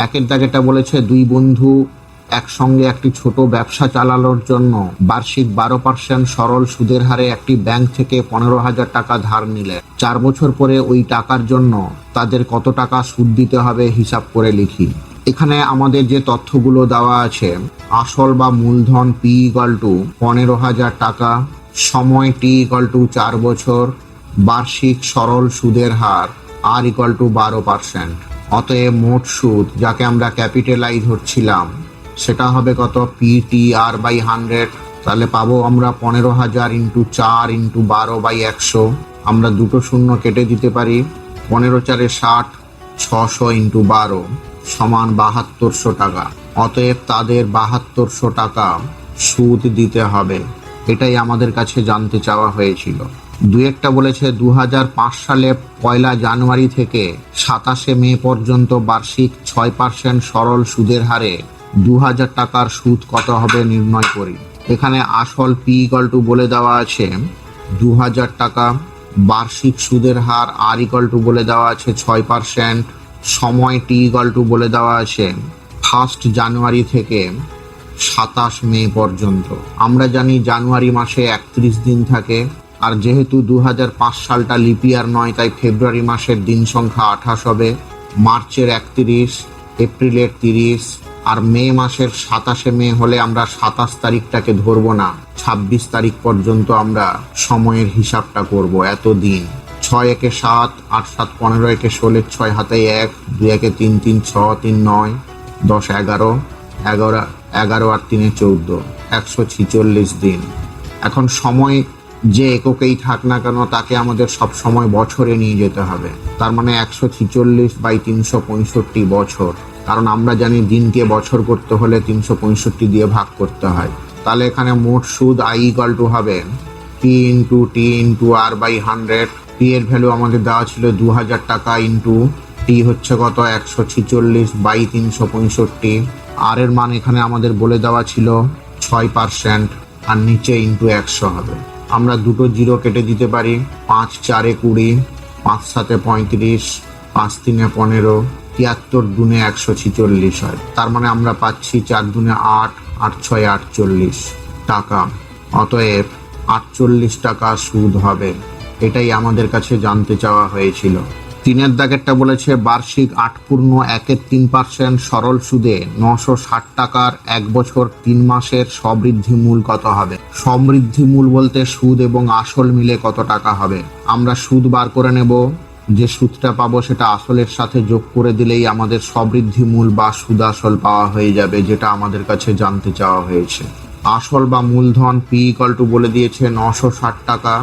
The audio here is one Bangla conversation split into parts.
একের দাগেটা বলেছে দুই বন্ধু একসঙ্গে একটি ছোট ব্যবসা চালানোর জন্য বার্ষিক 12% সরল সুদের হারে একটি ব্যাংক থেকে 15,000 টাকা ধার নিলেন। 4 বছর পরে ওই টাকার জন্য তাদের কত টাকা সুদ দিতে হবে হিসাব করে লিখি। এখানে আমাদের যে তথ্যগুলো দেওয়া আছে, আসল বা মূলধন পি ইকুয়াল টু 15,000 টাকা, সময় টি ইকুয়াল টু 4 বছর, বার্ষিক সরল সুদের হার আর ইকুয়াল টু 12%। অতএব মোট সুদ যাকে আমরা ক্যাপিটালাই ধরছিলাম সেটা হবে কত, PTR বাই 100। তাহলে পাবো আমরা 15,000 ইন্টু 4 ইন্টু 12/100। আমরা দুটো শূন্য কেটে দিতে পারি। 15×4 = 60, 600 ইন্টু 12 সমান 7200 টাকা। অতএব তাদের 7200 টাকা সুদ দিতে হবে। এটাই আমাদের কাছে জানতে চাওয়া হয়েছিল। দুই একটা বলেছে 2005 সালে 1 জানুয়ারি থেকে 27 মে পর্যন্ত বার্ষিক 6% সরল সুদের হারে 2000 টাকার সুদ কত হবে নির্ণয় করি। এখানে আসল পি ইকুয়াল টু বলে দেওয়া আছে 2000 টাকা, বার্ষিক সুদের হার আর ইকুয়াল টু বলে দেওয়া আছে 6%, সময় টি ইকুয়াল টু বলে দেওয়া আছে 1 জানুয়ারি থেকে 27 মে পর্যন্ত। আমরা জানি জানুয়ারি মাসে 31 দিন থাকে, আর যেহেতু 2005 সালটা লিপিয়ার নয় তাই ফেব্রুয়ারি মাসের দিন সংখ্যা 28 হবে, মার্চের 31, এপ্রিলের 30 আর মে মাসের 27 মে হলে আমরা 27 তারিখটাকে ধরবো না, 26 তারিখ পর্যন্ত আমরা সময়ের হিসাবটা করব। এত দিন 6 একে 7, 8 7 15 একে 16, 6 হাতে 1, 2 একে 3 3 6 3 9 10 11 11 11 আর 3 14, 146 দিন। এখন সময় যে এককেই থাক না কেন তাকে আমাদের সব সময় বছরে নিয়ে যেতে হবে। তার মানে 146/365 বছর, কারণ আমরা জানি দিনকে বছর করতে হলে 365 দিয়ে ভাগ করতে হয়। তাহলে এখানে মোট সুদ আই ইকুয়াল টু হবে P into T into R by 100। পি এর ভ্যালু আমাদের দেওয়া ছিল 2000 টাকা, ইন্টু টি হচ্ছে কত 146/365, আর এর মান এখানে আমাদের বলে দেওয়া ছিল 6%, আর নিচে ইন্টু 100 হবে। আমরা দুটো জিরো কেটে দিতে পারি। 5 4 20, 5 7 35, 5 3 15, 73 দুনে 146 হয়। তার মানে আমরা পাচ্ছি 4 দুনে 8, 8 6 48 টাকা। অতএব 48 টাকা সুদ হবে। এটাই আমাদের কাছে জানতে চাওয়া হয়েছিল। 3 দাগেরটা বলেছে বার্ষিক 8.13% সরল সুদে 960 টাকার 1 বছর 3 মাসের সমৃদ্ধি মূল কত হবে। সমৃদ্ধি মূল বলতে সুদ এবং আসল মিলে কত টাকা হবে। আমরা সুদ বার করে নেব, যে সুদটা পাবো সেটা আসলের সাথে যোগ করে দিলেই আমাদের সমৃদ্ধি মূল বা সুদ আসল পাওয়া হয়ে যাবে, যেটা আমাদের কাছে জানতে চাওয়া হয়েছে। আসল বা মূলধন পি ইকুয়াল টু বলে দিয়েছে 960 টাকা,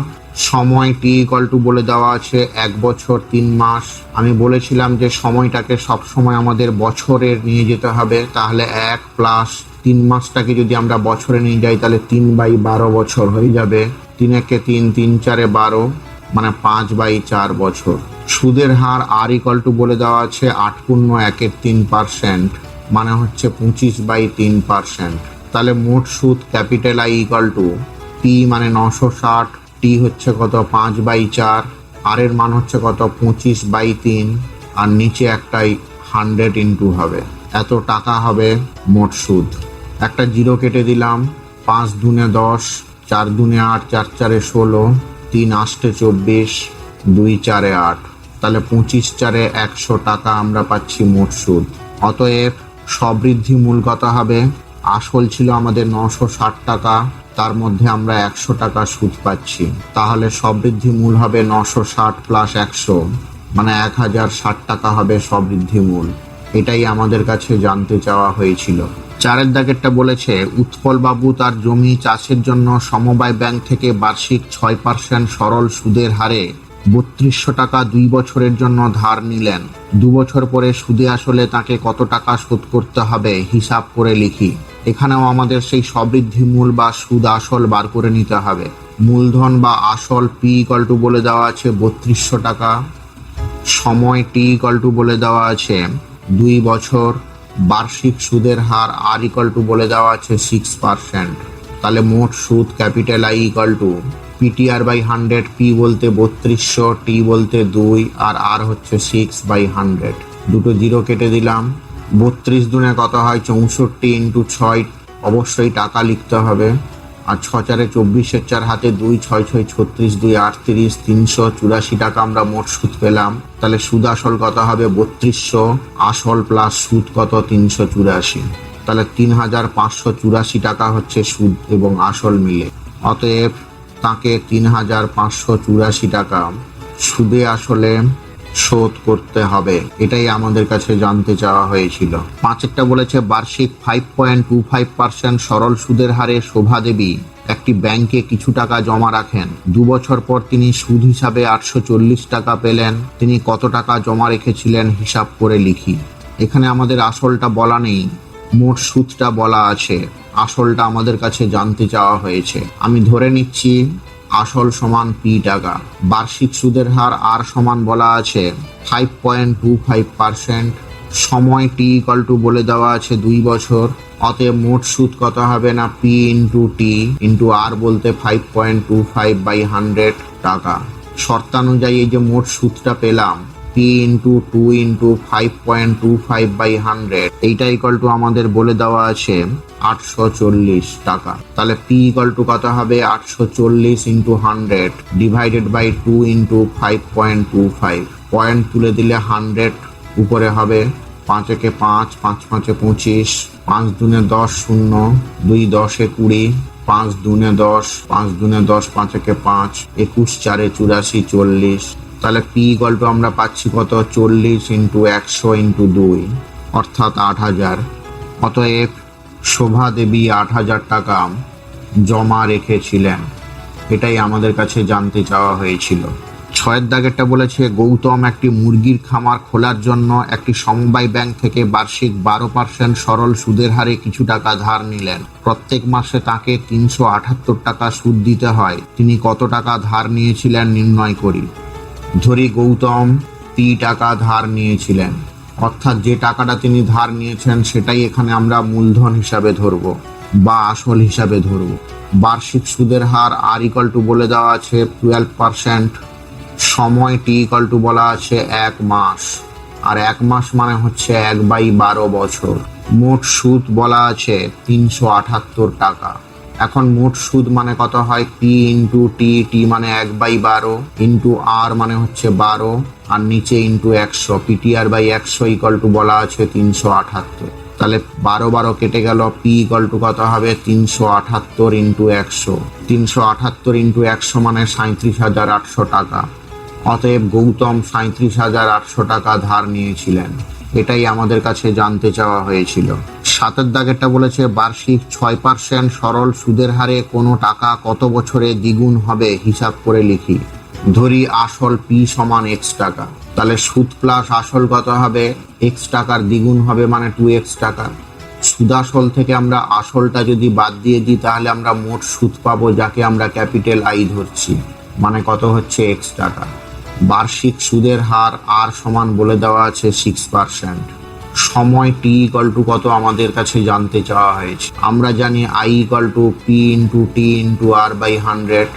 সময় টি ইকুয়াল টু বলে দেওয়া আছে 1 বছর 3 মাস। আমি বলেছিলাম যে সময়টাকে সব সময় আমাদের বছরের নিয়ে যেতে হবে, তাহলে 1 প্লাস 3 মাসটাকে যদি আমরা বছরে নিয়ে যাই তাহলে 3/12 বছর হয়ে যাবে। 3 একে 3, 3 4 12, মানে 5/4 বছর। সুদের হার আর ইকুয়াল টু বলে দেওয়া আছে 8.13%, মানে হচ্ছে 25/3%। তাহলে মোট সুদ capital I equal to P মানে 960, টি হচ্ছে কত 5/4, আর এর মান হচ্ছে কত 25/3, আর নিচে একটাই 100 ইন্টু হবে। এত টাকা হবে মোট সুদ। একটা জিরো কেটে দিলাম। 5 দুনে 10, 4 দুনে 8, 4 4 16, 3 8 24, 2 4 8। তাহলে 25 4 100 টাকা আমরা পাচ্ছি মোট সুদ। অতএব সমৃদ্ধি মূল কত হবে, আসল ছিল আমাদের 960 টাকা, তার মধ্যে আমরা 100 টাকা সুদ পাচ্ছি। তাহলে সমৃদ্ধি মূল হবে 960 প্লাস 100, মানে 1060 টাকা হবে সমৃদ্ধি মূল। এটাই আমাদের কাছে জানতে চাওয়া হয়েছিল। 4 দাগেরটা বলেছে উৎপল বাবু তার জমি চাষের জন্য সমবায় ব্যাংক থেকে বার্ষিক 6% সরল সুদের হারে 3200 টাকা 2 বছরের জন্য ধার নিলেন। 2 বছর পরে সুদে আসলে তাকে কত টাকা শোধ করতে হবে হিসাব করে লিখি। এখানেও আমাদের সেই সমৃদ্ধি মূল বা সুদ আসল বার করে নিতে হবে। মূলধন বা আসল পি ইকুয়াল টু বলে দেওয়া আছে 3200 টাকা, সময় টি ইকুয়াল টু বলে দেওয়া আছে 2 বছর, বার্ষিক সুদের হার আর ইকুয়াল টু বলে দেওয়া আছে 6%। তাহলে মোট সুদ capital I equal two PTR/100, P বলতে 3200, টি বলতে 2, আর হচ্ছে 6/100। দুটো জিরো কেটে দিলাম। 32 দুনে কত হয় 64 ইন্টু 6, অবশ্যই টাকা লিখতে হবে। আর 6 4 24, 4 হাতে 2, 6 6 36, 2 38, 384 টাকা আমরা মোট সুদ পেলাম। তাহলে সুদ আসল কত হবে 3200, আসল প্লাস সুদ কত 384। তাহলে 3584 টাকা হচ্ছে সুদ এবং আসল মিলে। অতএব তাকে 3584 টাকা সুদে আসলে শোধ করতে হবে, এটাই আমাদের কাছে জানতে চাওয়া হয়েছিল। 5 বলেছে বার্ষিক 5.25% সরল সুদের হারে শোভা দেবী একটি ব্যাংকে কিছু টাকা জমা রাখেন। 2 বছর পর তিনি সুদ হিসাবে 840 টাকা পেলেন। তিনি কত টাকা জমা রেখেছিলেন হিসাব করে লিখি। এখানে আমাদের আসলটা বলা নেই, মোট সুদটা বলা আছে। আসলটা আমাদের কাছে জানতে চাওয়া হয়েছে। আমি ধরে নিচ্ছি আসল সমান পি টাকা। বার্ষিক সুদের হার আর সমান বলা আছে 5.25%। সময় টি ইকুয়াল টু বলে দেওয়া আছে 2 বছর। অতএব মোট সুদ কত হবে না পি ইন্টু টি ইন্টু আর বলতে 5.25/100 টাকা। শর্তানুযায়ী এই যে মোট সুদটা পেলাম পি ইন্টু 2 ইন্টু 5.25/100, এইটা ইকুয়াল টু আমাদের বলে দেওয়া আছে 840 টাকা। তাহলে পি ইকুয়াল টু কত হবে 840 into 100 divided by 2 into 5.25। Point তুলে দিলে 100 উপরে হবে। 5 একে 5, 5 5 25, 5 দুনে 10 0, 2 10 20, 5 দুনে 10, 5 দুনে 10, 5 একে 5, 21 4 84 40। তাহলে পি ইকুয়াল টু আমরা পাচ্ছি কত 40 ইন্টু 100 ইন্টু 2 অর্থাৎ 8000। অতএব শোভা দেবী 8000 টাকা জমা রেখেছিলেন, এটাই আমাদের কাছে জানতে চাওয়া হয়েছিল। 6 দাগেরটা বলেছে গৌতম একটি মুরগির খামার খোলার জন্য একটি সমবায় ব্যাংক থেকে বার্ষিক 12% সরল সুদের হারে কিছু টাকা ধার নিলেন। প্রত্যেক মাসে তাকে 378 টাকা সুদ দিতে হয়। তিনি কত টাকা ধার নিয়েছিলেন নির্ণয় করি। ধরি গৌতম পি টাকা ধার নিয়েছিলেন, অর্থাৎ যে টাকাটা তিনি ধার নিয়েছেন সেটাই এখানে আমরা মূলধন হিসাবে ধরব বা আসল হিসাবে ধরব। বার্ষিক সুদের হার আর ইকুয়াল টু বলে দেওয়া আছে 12%। সময় টি ইকুয়াল টু বলা আছে 1 মাস, আর 1 মাস মানে হচ্ছে 1/12 বছর। মোট সুদ বলা আছে 378 টাকা। এখন মোট সুদ মানে কত হয় পি ইন্টু টি, টি মানে 1/12 ইন্টু আর মানে হচ্ছে 12 আর নিচে into 100, PTR by 100 equal to বলা আছে 378। তাহলে 12 12 কেটে গেল, পি ইকুয়াল টু কত হবে 378 ইন্টু 100। 378 ইন্টু 100 মানে 37,800 টাকা। অতএব গৌতম 37,800 টাকা ধার নিয়েছিলেন, এটাই আমাদের কাছে জানতে চাওয়া হয়েছিল। 7 দাগেরটা বলেছে বার্ষিক 6% সরল সুদের হারে কোনো টাকা কত বছরে দ্বিগুণ হবে হিসাব করে লিখি। ধরি আসল পি সমান এক্স টাকা। তাহলে সুদ প্লাস আসল কত হবে এক্স টাকার দ্বিগুণ হবে মানে 2x টাকা। সুদাসল থেকে আমরা আসলটা যদি বাদ দিয়ে দিই তাহলে আমরা মোট সুদ পাবো, যাকে আমরা ক্যাপিটাল আই ধরছি, মানে কত হচ্ছে এক্স টাকা। বার্ষিক সুদের হার আর সমান বলে দেওয়া আছে 6%। সময় টি ইকুয়াল টু কত আমাদের কাছে জানতে চাওয়া হয়েছে। আমরা জানি I equal to P into T into R by 100।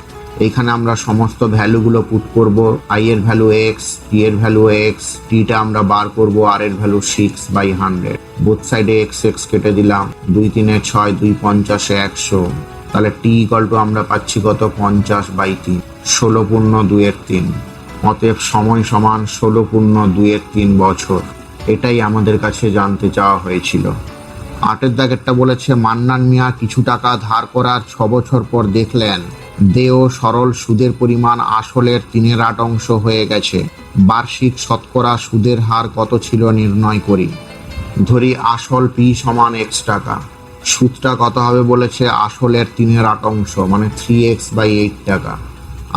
এখানে আমরা সমস্ত ভ্যালুগুলো পুট করব। আই এর ভ্যালু এক্স, টি এর ভ্যালু এক্স, টিটা আমরা বার করব, আর এর ভ্যালু 6/100। বোথ সাইডে এক্স এক্স কেটে দিলাম। 2 3 6, 2 50 100। তাহলে টি ইকুয়াল টু আমরা পাচ্ছি কত 50/3, 16 পূর্ণ 2/3। অতএব সময় সমান 16 পূর্ণ 2/3 বছর, এটাই আমাদের কাছে জানতে চাওয়া হয়েছিল। 8 দাগেরটা বলেছে মান্নান মিয়া কিছু টাকা ধার করার 6 বছর পর দেখলেন দেয় সরল সুদের পরিমাণ আসলের 3/8 অংশ হয়ে গেছে। বার্ষিক শতকরা সুদের হার কত ছিল নির্ণয় করি। ধরি আসল পি সমান এক্স টাকা। সুদটা কত হবে বলেছে আসলের 3/8 অংশ মানে 3x/8 টাকা।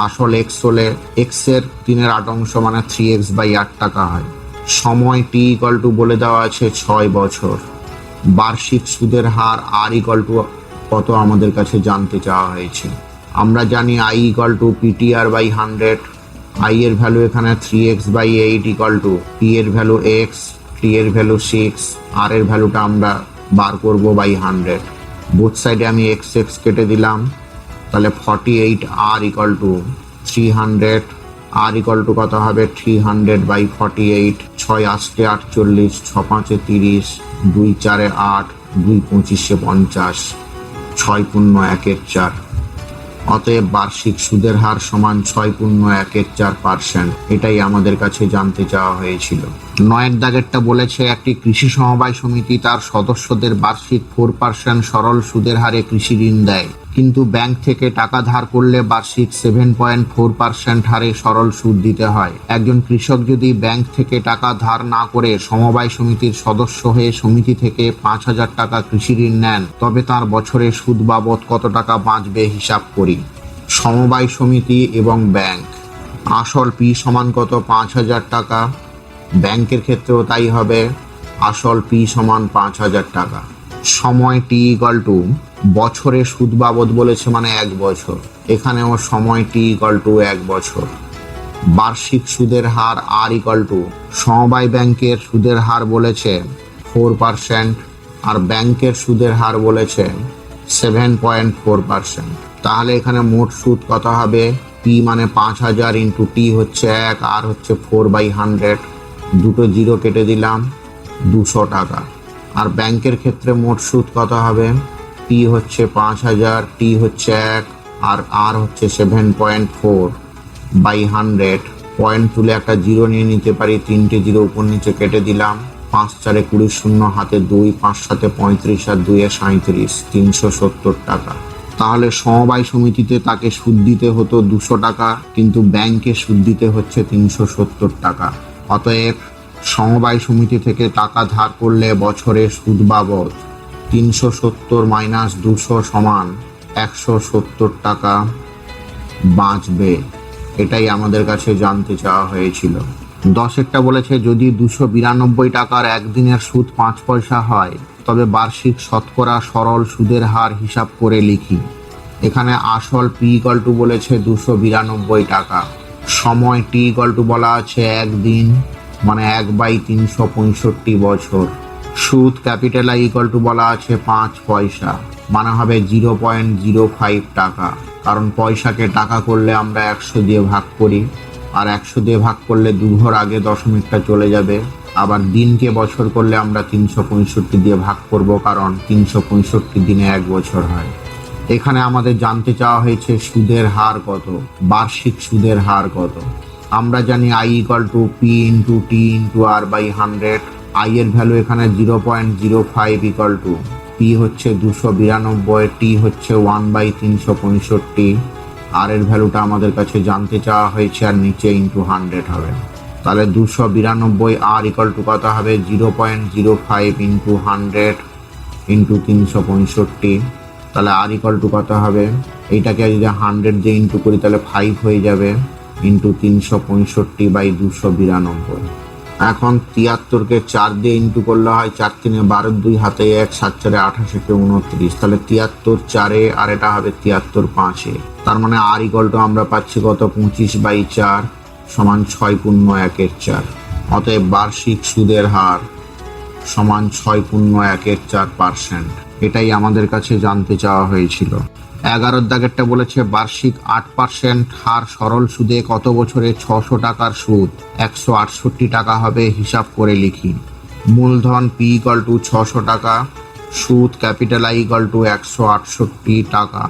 আসল এক্স হলে এক্স এর 3/8 অংশ মানে 3x/8 টাকা হয়। সময় টি ইকুয়াল টু বলে দেওয়া আছে 6 বছর। বার্ষিক সুদের হার আর ইকুয়াল টু কত আমাদের কাছে জানতে চাওয়া হয়েছে। আমরা জানি I equal to PTR by 100। I এর ভ্যালু এখানে 3x/8 ইকুয়াল টু পি এর ভ্যালু এক্স, টি এর ভ্যালু 6, আর এর ভ্যালুটা আমরা বার করব বাই 100। বোথ সাইডে আমি এক্স এক্স কেটে দিলাম। তাহলে 48 আর ইকুয়াল টু 300 আর ইকুয়াল টু কত হবে 300/48, 6 8 48, 6 5 30, 2 4 8, 2 25 50, 6.14। অতএব বার্ষিক সুদের হার সমান 6.14%। এটাই আমাদের কাছে জানতে চাওয়া হয়েছিল। 9 দাগেরটা বলেছে একটি কৃষি সমবায় সমিতি তার সদস্যদের বার্ষিক 4% সরল সুদের হারে কৃষি ঋণ দেয়, কিন্তু ব্যাংক থেকে টাকা ধার করলে বার্ষিক 7.4% হারে সরল সুদ দিতে হয়। একজন কৃষক যদি ব্যাংক থেকে টাকা ধার না করে সমবায় সমিতির সদস্য হয়ে সমিতি থেকে 5,000 টাকা কৃষি ঋণ নেন, তবে তার বছরে সুদ বাবদ কত টাকা বাঁচবে হিসাব করি। সমবায় সমিতি এবং ব্যাংক, আসল পি সমান কত 5,000 টাকা, ব্যাংকের ক্ষেত্রেও তাই হবে, আসল পি সমান 5,000 টাকা। সময় টি ইকুয়াল টু বছরে সুদ বাবদ বলেছে মানে 1 বছর, এখানেও সময় টি ইকুয়াল টু 1 বছর। বার্ষিক সুদের হার আর ইকুয়াল টু সমবায় ব্যাংকের সুদের হার বলেছে 4% আর ব্যাংকের সুদের হার বলেছে 7.4%। তাহলে এখানে মোট সুদ কত হবে, পি মানে 5,000 ইন্টু টি হচ্ছে 1 আর হচ্ছে 4/100, দুটো জিরো কেটে দিলাম, 200 টাকা। আর ব্যাংকের ক্ষেত্রে মোট সুদ কত হবে, পি হচ্ছে 5,000, টি হচ্ছে 1 আর হচ্ছে 7.4/100। পয়েন্ট তুলে একটা জিরো নিয়ে নিতে পারি, 3টে জিরো উপর নিচে কেটে দিলাম, 5 4 20, শূন্য হাতে 2, 5 7 35 আর 2 37, 370 টাকা। তাহলে সমবায় সমিতিতে তাকে সুদ দিতে হতো 200 টাকা, কিন্তু ব্যাংকে সুদ দিতে হচ্ছে 370 টাকা। অতএব সমবায় সমিতি থেকে টাকা ধার করলে বছরে সুদ বাবদ 370 - 200 সমান 170 টাকা বাঁচবে। এটাই আমাদের কাছে জানতে চাওয়া হয়েছিল। 10 বলেছে যদি 292 টাকার একদিনের সুদ 5 পয়সা হয়, তবে বার্ষিক শতকরা সরল সুদের হার হিসাব করে লিখি। এখানে আসল পি ইকুয়াল টু বলেছে 292 টাকা, সময় টি ইকুয়াল টু বলা আছে 1 দিন মানে 1/365 বছর, সুদ ক্যাপিটাল আই ইকুয়াল টু বলা আছে 5 পয়সা মানে হবে 0.05 টাকা। কারণ পয়সাকে টাকা করলে আমরা 100 দিয়ে ভাগ করি, আর 100 দিয়ে ভাগ করলে 2 ঘর আগে দশমিকটা চলে যাবে। আবার দিনকে বছর করলে আমরা 365 দিয়ে ভাগ করব, কারণ 365 দিনে 1 বছর হয়। এখানে আমাদের জানতে চাওয়া হয়েছে সুদের হার কত, বার্ষিক সুদের হার কত। আমরা জানি I equal to P into T into r/100। I এর ভ্যালু এখানে 0.05 ইকুয়াল টু পি হচ্ছে 292, টি হচ্ছে 1/365, আর এর ভ্যালুটা আমাদের কাছে জানতে চাওয়া হয়েছে, আর নিচে ইন্টু 100 হবে। তাহলে 292 আর ইকুয়াল টু কত হবে 0.05 ইন্টু 100 ইন্টু 365। তাহলে আর ইকুয়াল টু কত হবে, এইটাকে যদি 100 দিয়ে ইন্টু করি তাহলে 5 হয়ে যাবে, ইন্টু 365/292। এখন 73কে 4 দিয়ে ইন্টু করলে হয় 4 3 12, 2 হাতে 1, 7 4 28, 29। তাহলে 73 4 আর এটা হবে 73 5। তার মানে আর ইকুয়াল টু আমরা পাচ্ছি কত 25/4 সমান 6.14। অতএব বার্ষিক সুদের হার সমান 6.14%। এটাই আমাদের কাছে জানতে চাওয়া হয়েছিল। 11 দাগেরটা বলেছে বার্ষিক 8% হার সরল সুদে কত বছরে 600 টাকার সুদ 168 টাকা হবে হিসাব করে লিখি। মূলধন পি ইকুয়াল টু 600 টাকা, সুদ ক্যাপিটাল আই ইকুয়াল টু 168 টাকা,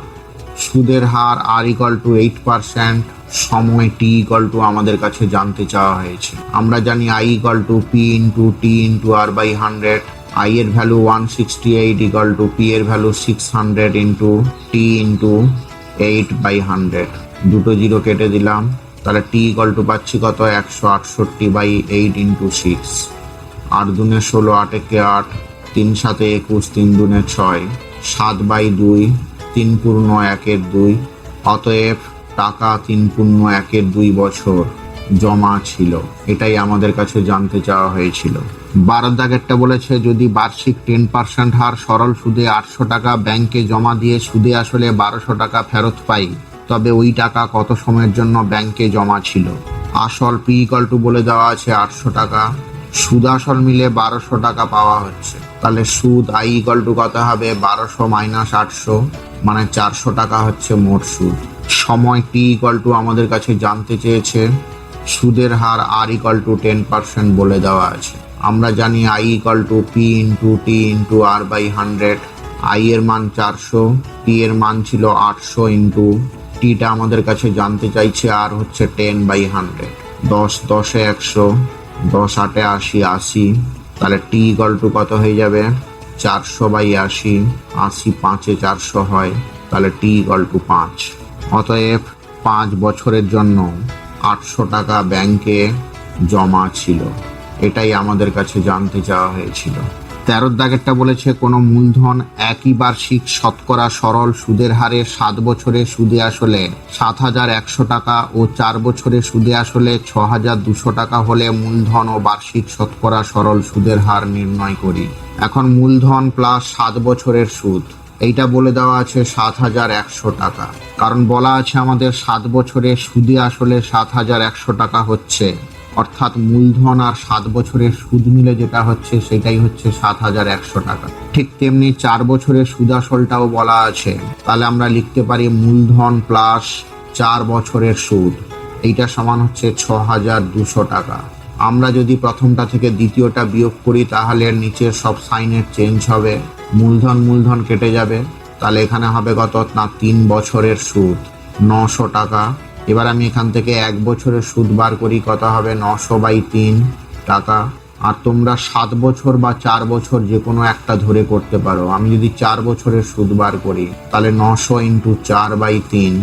সুদের হার আর ইকুয়াল টু 8%, সময় টি ইকুয়াল টু আমাদের কাছে জানতে চাওয়া হয়েছে। আমরা জানি I equal to P into T into r/100। I এর ভ্যালু 168 ইকুয়াল টু পি এর ভ্যালু 600 ইন্টু টি ইন্টু 8/100, দুটো জিরো কেটে দিলাম। তাহলে টি ইকুয়াল টু পাচ্ছি কত 168/8 ইন্টু 6, 8 দুনে 16, 8 একে 8, 3 7 21, 3 দুনে 6, 7/2, 3.1/2। অতএব টাকা 3.1/2 বছর জমা ছিল। এটাই আমাদের কাছে জানতে চাওয়া হয়েছিল। 12 দাগেরটা বলেছে যদি বার্ষিক 10% হার সরল সুদে 800 টাকা ব্যাংকে জমা দিয়ে সুদে আসলে 1200 টাকা ফেরত পাই, তবে ওই টাকা কত সময়ের জন্য ব্যাংকে জমা ছিল। আসল পি ইকুয়াল টু বলে দেওয়া আছে 800 টাকা, সুদ আসল মিলে 1200 টাকা পাওয়া হচ্ছে। তাহলে সুদ আই ইকুয়াল টু কত হবে 1200 - 800 মানে 400 টাকা হচ্ছে মোট সুদ। সময় টি ইকুয়াল টু আমাদের কাছে জানতে চেয়েছে সুদের হার আর ইকাল টু 10% বলে দেওয়া আছে। আমরা জানি I equal to P into T into R by 100। I এর মান 400, টি এর মান ছিল 800 ইন্টু টিটা আমাদের কাছে জানতে চাইছে, আর হচ্ছে 10/100। 10 10 100, 10 8 80, 80। তাহলে টি ইকাল টু কত হয়ে যাবে? 400/80। 80 5 400 হয়, তাহলে টি ইকাল টু 5। অতএব 5 বছরের জন্য 800 টাকা ব্যাংকে জমা ছিল। এটাই আমাদের কাছে জানতে চাওয়া হয়েছিল। 13 দাগেরটা বলেছে কোনো মূলধন একই বার্ষিক শতকরা সরল সুদের হারে 7 বছরে সুদে আসলে 7,100 টাকা ও 4 বছরে সুদে আসলে 6,200 টাকা হলে মূলধন ও বার্ষিক শতকরা সরল সুদের হার নির্ণয় করি। এখন মূলধন প্লাস 7 বছরের সুদ, এইটা বলে দেওয়া আছে 7,100 টাকা। কারণ বলা আছে আমাদের 7 বছরে সুদে আসলে 7,100 টাকা হচ্ছে, অর্থাৎ মূলধন আর 7 বছরের সুদ মিলে যেটা হচ্ছে সেটাই হচ্ছে 7,100 টাকা। ঠিক তেমনি 4 বছরের সুদ আসলটাও বলা আছে। তাহলে আমরা লিখতে পারি মূলধন প্লাস 4 বছরের সুদ, এইটা সমান হচ্ছে 6,200 টাকা। আমরা যদি প্রথমটা থেকে দ্বিতীয়টা বিয়োগ করি তাহলে নিচের সব সাইনের চেঞ্জ হবে, মূলধন মূলধন কেটে যাবে। তাহলে এখানে হবে কত না 3 বছরের সুদ 900 টাকা। এবার আমি এখান থেকে 1 বছরের সুদ বার করি, কত হবে 900/3 টাকা। আর তোমরা 7 বছর বা 4 বছর যে কোনো একটা ধরে করতে পারো। আমি যদি 4 বছরের সুদ বার করি তাহলে 900 ইন্টু 4/3,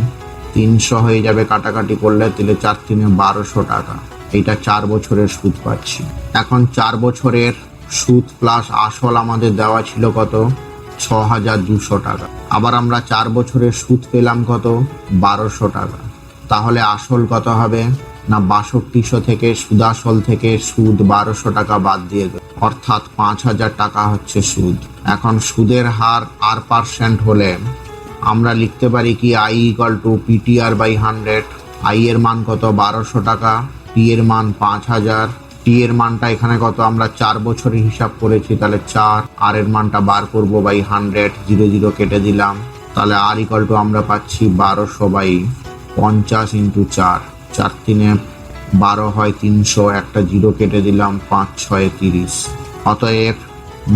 300 হয়ে যাবে কাটাকাটি করলে, তাহলে 4 3 1200 টাকা। এইটা 4 বছরের সুদ পাচ্ছি। এখন 4 বছরের সুদ প্লাস আসল আমাদের দেওয়া ছিল কত? 6,200 টাকা। আবার আমরা 4 বছরের সুদ পেলাম কত? 1200 টাকা। তাহলে আসল কত হবে না 6200 থেকে সুদাসল থেকে সুদ 1200 টাকা বাদ দিয়ে দেব, অর্থাৎ 5,000 টাকা হচ্ছে সুদ। এখন সুদের হার R% হলে আমরা লিখতে পারি কি I equal two PTR/100। I এর মান কত? 1200 টাকা। টি এর মান 5,000। টি এর মানটা এখানে কত? আমরা 4 বছরের হিসাব করেছি, তাহলে 4। আর এর মানটা বার করবো বাই 100, 0 0 কেটে দিলাম। তাহলে আর ইকাল টু আমরা পাচ্ছি 1200/50 ইন্টু 4। 4 3 12 হয় 300, একটা 0 কেটে দিলাম, 5 6 30। অতএব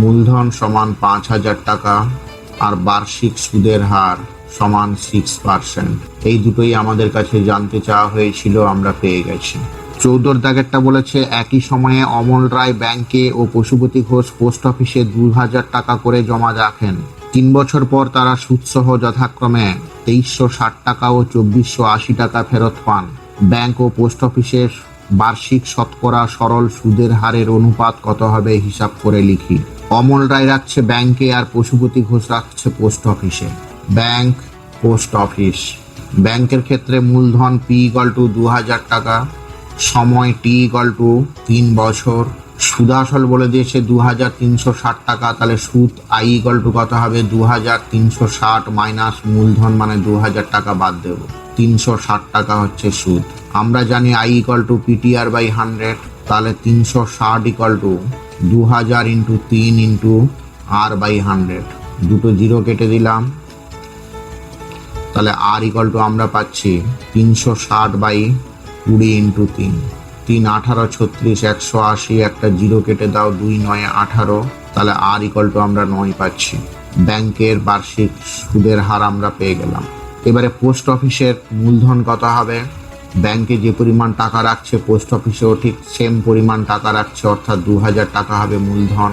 মূলধন সমান 5,000 টাকা আর বার্ষিক সুদের হার সমান 6%। এই দুটোই আমাদের কাছে জানতে চাওয়া হয়েছিল, আমরা পেয়ে গেছি। 14 দাগেরটা বলেছে একই সময়ে অমল রায় ব্যাংকে ও পশুপতি ঘোষ পোস্ট অফিসে 2,000 টাকা করে জমা রাখেন। 3 বছর পর তারা সুদসহ যথাক্রমে 2,360 টাকা ও 2,480 টাকা ফেরত পান। ব্যাংক ও পোস্ট অফিসের বার্ষিক শতকরা সরল সুদের হারের অনুপাত কত হবে হিসাব করে লিখি। অমল রায় রাখছে ব্যাংকে আর পশুপতি ঘোষ রাখছে পোস্ট অফিসে। Bank post office. ব্যাংকের ক্ষেত্রে মূলধন পি ইকাল টু 2,000 টাকা, সময় টি ইকাল টু 3 বছর, সুদাসল বলে দিয়েছে 2,360 টাকা। তাহলে সুদ আই ইকাল টু কত হবে? 2,360 মাইনাস মূলধন মানে 2,000 টাকা বাদ দেব, 360 টাকা হচ্ছে সুদ। আমরা জানি আই ইকাল টু PTR/100। তাহলে 360 equal to 2,000 into 3 into R/100, দুটো 0 কেটে দিলাম। তাহলে আর ইকাল টু আমরা পাচ্ছি 360/20 ইন্টু 3। 3 18 36 180, একটা 0 কেটে দাও, 2 9 18। তাহলে আর ইকাল টু আমরা 9 পাচ্ছি। ব্যাংকের বার্ষিক সুদের হার আমরা পেয়ে গেলাম। এবারে পোস্ট অফিসের মূলধন কত হবে? ব্যাংকে যে পরিমাণ টাকা রাখছে পোস্ট অফিসেও ঠিক সেম পরিমাণ টাকা রাখছে, অর্থাৎ 2,000 টাকা হবে মূলধন।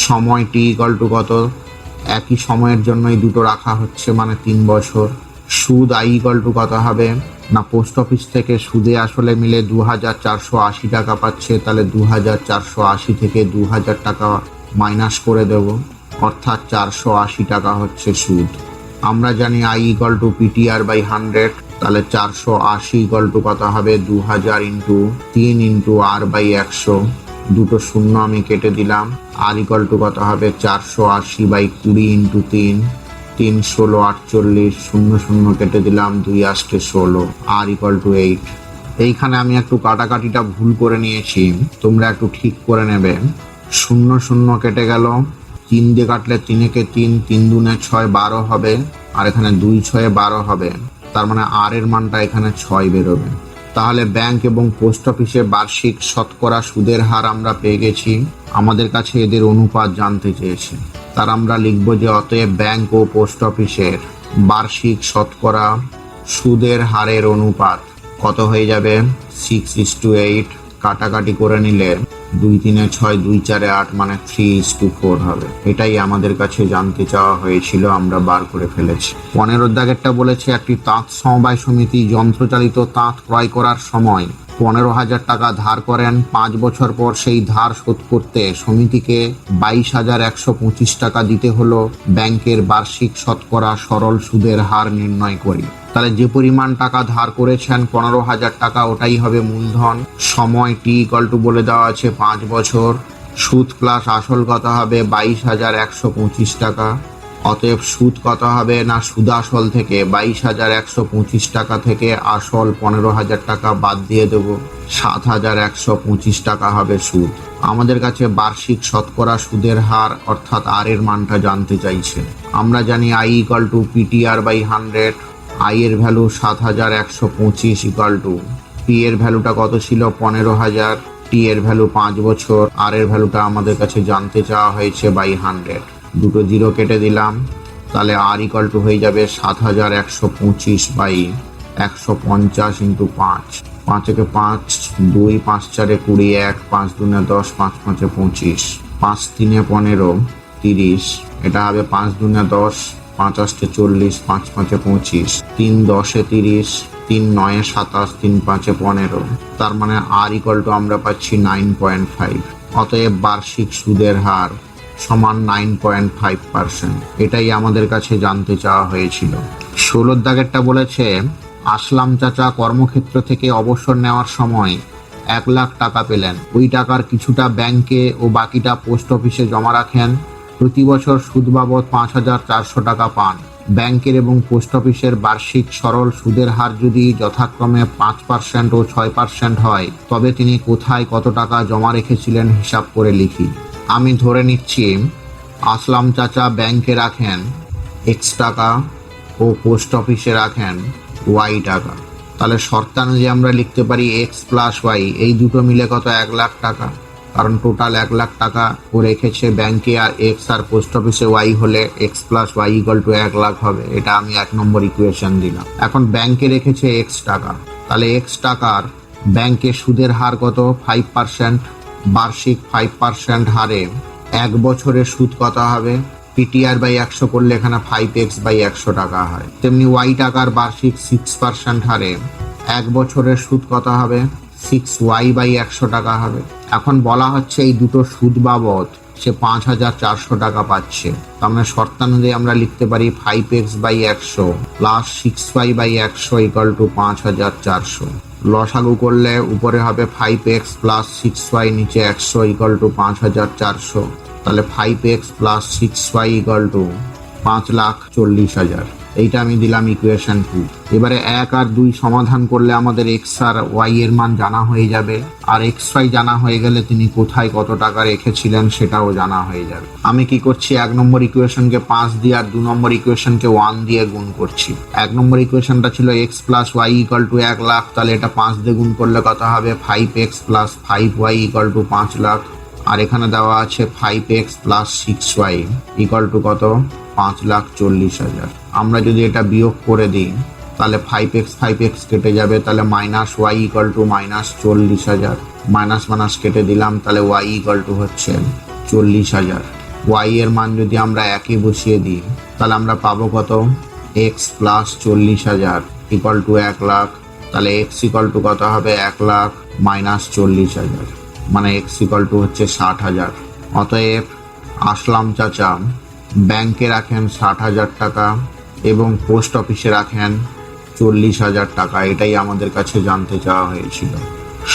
সময় টি ইকাল টু কত? একই সময়ের জন্যই দুটো রাখা হচ্ছে মানে 3 বছর। সুদ আই ইকাল টু কত হবে না পোস্ট অফিস থেকে সুদে আসলে মিলে 2,480 টাকা পাচ্ছে, তাহলে 2,480 থেকে 2,000 টাকা মাইনাস করে দেব, অর্থাৎ 480 টাকা হচ্ছে সুদ। আমরা জানি আই ইকাল টু PTR/100। তাহলে 480 ইকাল টু কত হবে? 2,000 ইন্টু 3 ইন্টু R/100, দুটো শূন্য আমি কেটে দিলাম। আর ইকাল টু কত হবে? 480/20 ইন্টু 3, 3 16 48, 0 0 কেটে দিলাম, 2 8 16। আর ইকাল টু 8। এইখানে আমি একটু কাটাকাটিটা ভুল করে নিয়েছি, তোমরা একটু ঠিক করে নেবে। 0 0 কেটে গেল, 3 দিয়ে কাটলে 3 একে 3, 3 দুনে 6 12 হবে, আর এখানে 2 6 12 হবে। তার মানে আর এর মানটা এখানে 6 বেরোবে। তাহলে ব্যাংক এবং পোস্ট অফিসে বার্ষিক শতকরা সুদের হার আমরা পেয়ে গেছি। আমাদের কাছে এদের অনুপাত জানতে চেয়েছে, তার আমরা লিখব যে অতএব ব্যাংক ও পোস্ট অফিসের বার্ষিক শতকরা সুদের হারের অনুপাত কত হয়ে যাবে? 6:8। কাটাকাটি করে নিলে 2 3 6 2 4 8 মানে 3:4 হবে। এটাই আমাদের কাছে জানতে চাওয়া হয়েছিল, আমরা বার করে ফেলেছি। 15 দাগেরটা বলেছে একটি তাঁত সমবায় সমিতি যন্ত্রচালিত তাঁত ক্রয় করার সময় 15,000 টাকা ধার করেন। 5 বছর পর সেই ধার শোধ করতে সমিতিকে 22,125 টাকা দিতে হলো। ব্যাংকের বার্ষিক শতকরা সরল সুদের হার নির্ণয় করি। তাহলে যে পরিমাণ টাকা ধার করেছেন 15,000 টাকা, ওটাই হবে মূলধন। সময় টি ইকুয়াল টু বলে দেওয়া আছে 5 বছর। সুদ প্লাস আসল কত হবে? 22,125 টাকা। অতএব সুদ কত হবে না, সুদ আসল থেকে 22,125 টাকা থেকে আসল 15,000 টাকা বাদ দিয়ে দেব, 7,125 টাকা হবে সুদ। আমাদের কাছে বার্ষিক শতকরা সুদের হার অর্থাৎ আর এর মানটা জানতে চাইছে। আমরা জানি I equal to PTR by 100। I এর ভ্যালু 7,125 ইকুয়াল টু পি এর ভ্যালুটা কত ছিল? 15,000। টি এর ভ্যালু 5 বছর। আর এর ভ্যালুটা আমাদের কাছে জানতে চাওয়া হয়েছে বাই 100। দুটো জিরো কেটে দিলাম, তাহলে আর ইকুয়াল টু হয়ে যাবে 7,125 বাই 150 ইন্টু 5। 5 একে 5, 2, 5 4 21, 5 2 10, 5 5 25, 5 3 15, 30। এটা হবে 5 2 10, 5 8 40, 5 5 25, 3 10 30, 3 9 27, 3 5 15। তার মানে আর ইকুয়াল টু আমরা পাচ্ছি 9.5। অতএব বার্ষিক সুদের হার সমান 9.5%। এটাই আমাদের কাছে জানতে চাওয়া হয়েছিল। 16 দাগেরটা বলেছে আসলাম চাচা কর্মক্ষেত্র থেকে অবসর নেওয়ার সময় 1 লাখ টাকা পেলেন। ওই টাকার কিছুটা ব্যাংকে ও বাকিটা পোস্ট অফিসে জমা রাখেন। প্রতি বছর সুদ বাবদ 5,400 টাকা পান। ব্যাংকের এবং পোস্ট অফিসের বার্ষিক সরল সুদের হার যদি যথাক্রমে 5% ও 6% হয়, তবে তিনি কোথায় কত টাকা জমা রেখেছিলেন হিসাব করে লিখি। আমি ধরে নিচ্ছি আসলাম চাচা ব্যাংকে রাখেন X টাকা ও পোস্ট অফিসে রাখেন Y টাকা। তাহলে শর্তানুযায়ী আমরা লিখতে পারি X প্লাস Y, এই দুটো মিলে কত? 1 লাখ টাকা। কারণ টোটাল 1 লাখ টাকা ও রেখেছে ব্যাংকে, আর X আর পোস্ট অফিসে Y হলে X plus Y equal to 1 lakh হবে। এটা আমি 1 নম্বর ইকুয়েশন দিলাম। এখন ব্যাংকে রেখেছে X টাকা, তাহলে X টাকার ব্যাংকে সুদের হার কত? 5%। বার্ষিক 5% হারে 1 বছরের সুদ কত হবে? পিটিআর বাই 100 করলে এখানে 5x বাই 100 টাকা হয়। তেমনি ওয়াই টাকার বার্ষিক 6% হারে 1 বছরের সুদ কত হবে? 6y বাই 100 টাকা হবে। এখন বলা হচ্ছে এই দুটো সুদ বাবদ সে 5,400 টাকা পাচ্ছে। তার মানে শর্তানুযায়ী আমরা লিখতে পারি 5x by 100 plus 6y by 100 equal to 5,400। লসাগু করলে উপরে হবে 5x প্লাস 6y, নিচে 100 ইকুয়াল টু 5,400। তাহলে 5x plus 6y equal to 5,40,000। এইটা আমি দিলাম ইকুয়েশন 2। এবারে 1 আর 2 সমাধান করলে আমাদের x আর y এর মান জানা হয়ে যাবে, আর xy জানা হয়ে গেলে তিনি কোথায় কত টাকা রেখেছিলেন সেটাও জানা হয়ে যাবে। আমি কি করছি, 1 নম্বর ইকুয়েশনকে 5 দিয়ে আর 2 নম্বর ইকুয়েশনকে 1 দিয়ে গুণ করছি। 1 নম্বর ইকুয়েশনটা ছিল x plus y equal to 1 lakh, তাহলে এটা 5 দিয়ে গুণ করলে কত হবে? 5x plus 5y equal to 5 lakh. আর এখানে দেওয়া আছে 5x plus 6y equal to কত? 5,40,000। আমরা যদি এটা বিয়োগ করে দিই তাহলে 5x কেটে যাবে, তাহলে minus y equal two -40,000। Minus minus কেটে দিলাম, তাহলে y ইকুয়াল টু হচ্ছে 40,000। y এর মান যদি আমরা একই বসিয়ে দিই তাহলে আমরা পাবো কত? x plus 40,000 equal to 1 lakh. তাহলে x ইকুয়াল টু কত হবে? 1 লাখ মাইনাস 40,000, মানে x ইকুয়াল টু হচ্ছে 60,000। অতএব আসলাম চাচা ব্যাংকে রাখেন 60,000 টাকা এবং পোস্ট অফিসে রাখেন 40,000 টাকা। এটাই আমাদের কাছে জানতে চাওয়া হয়েছিল।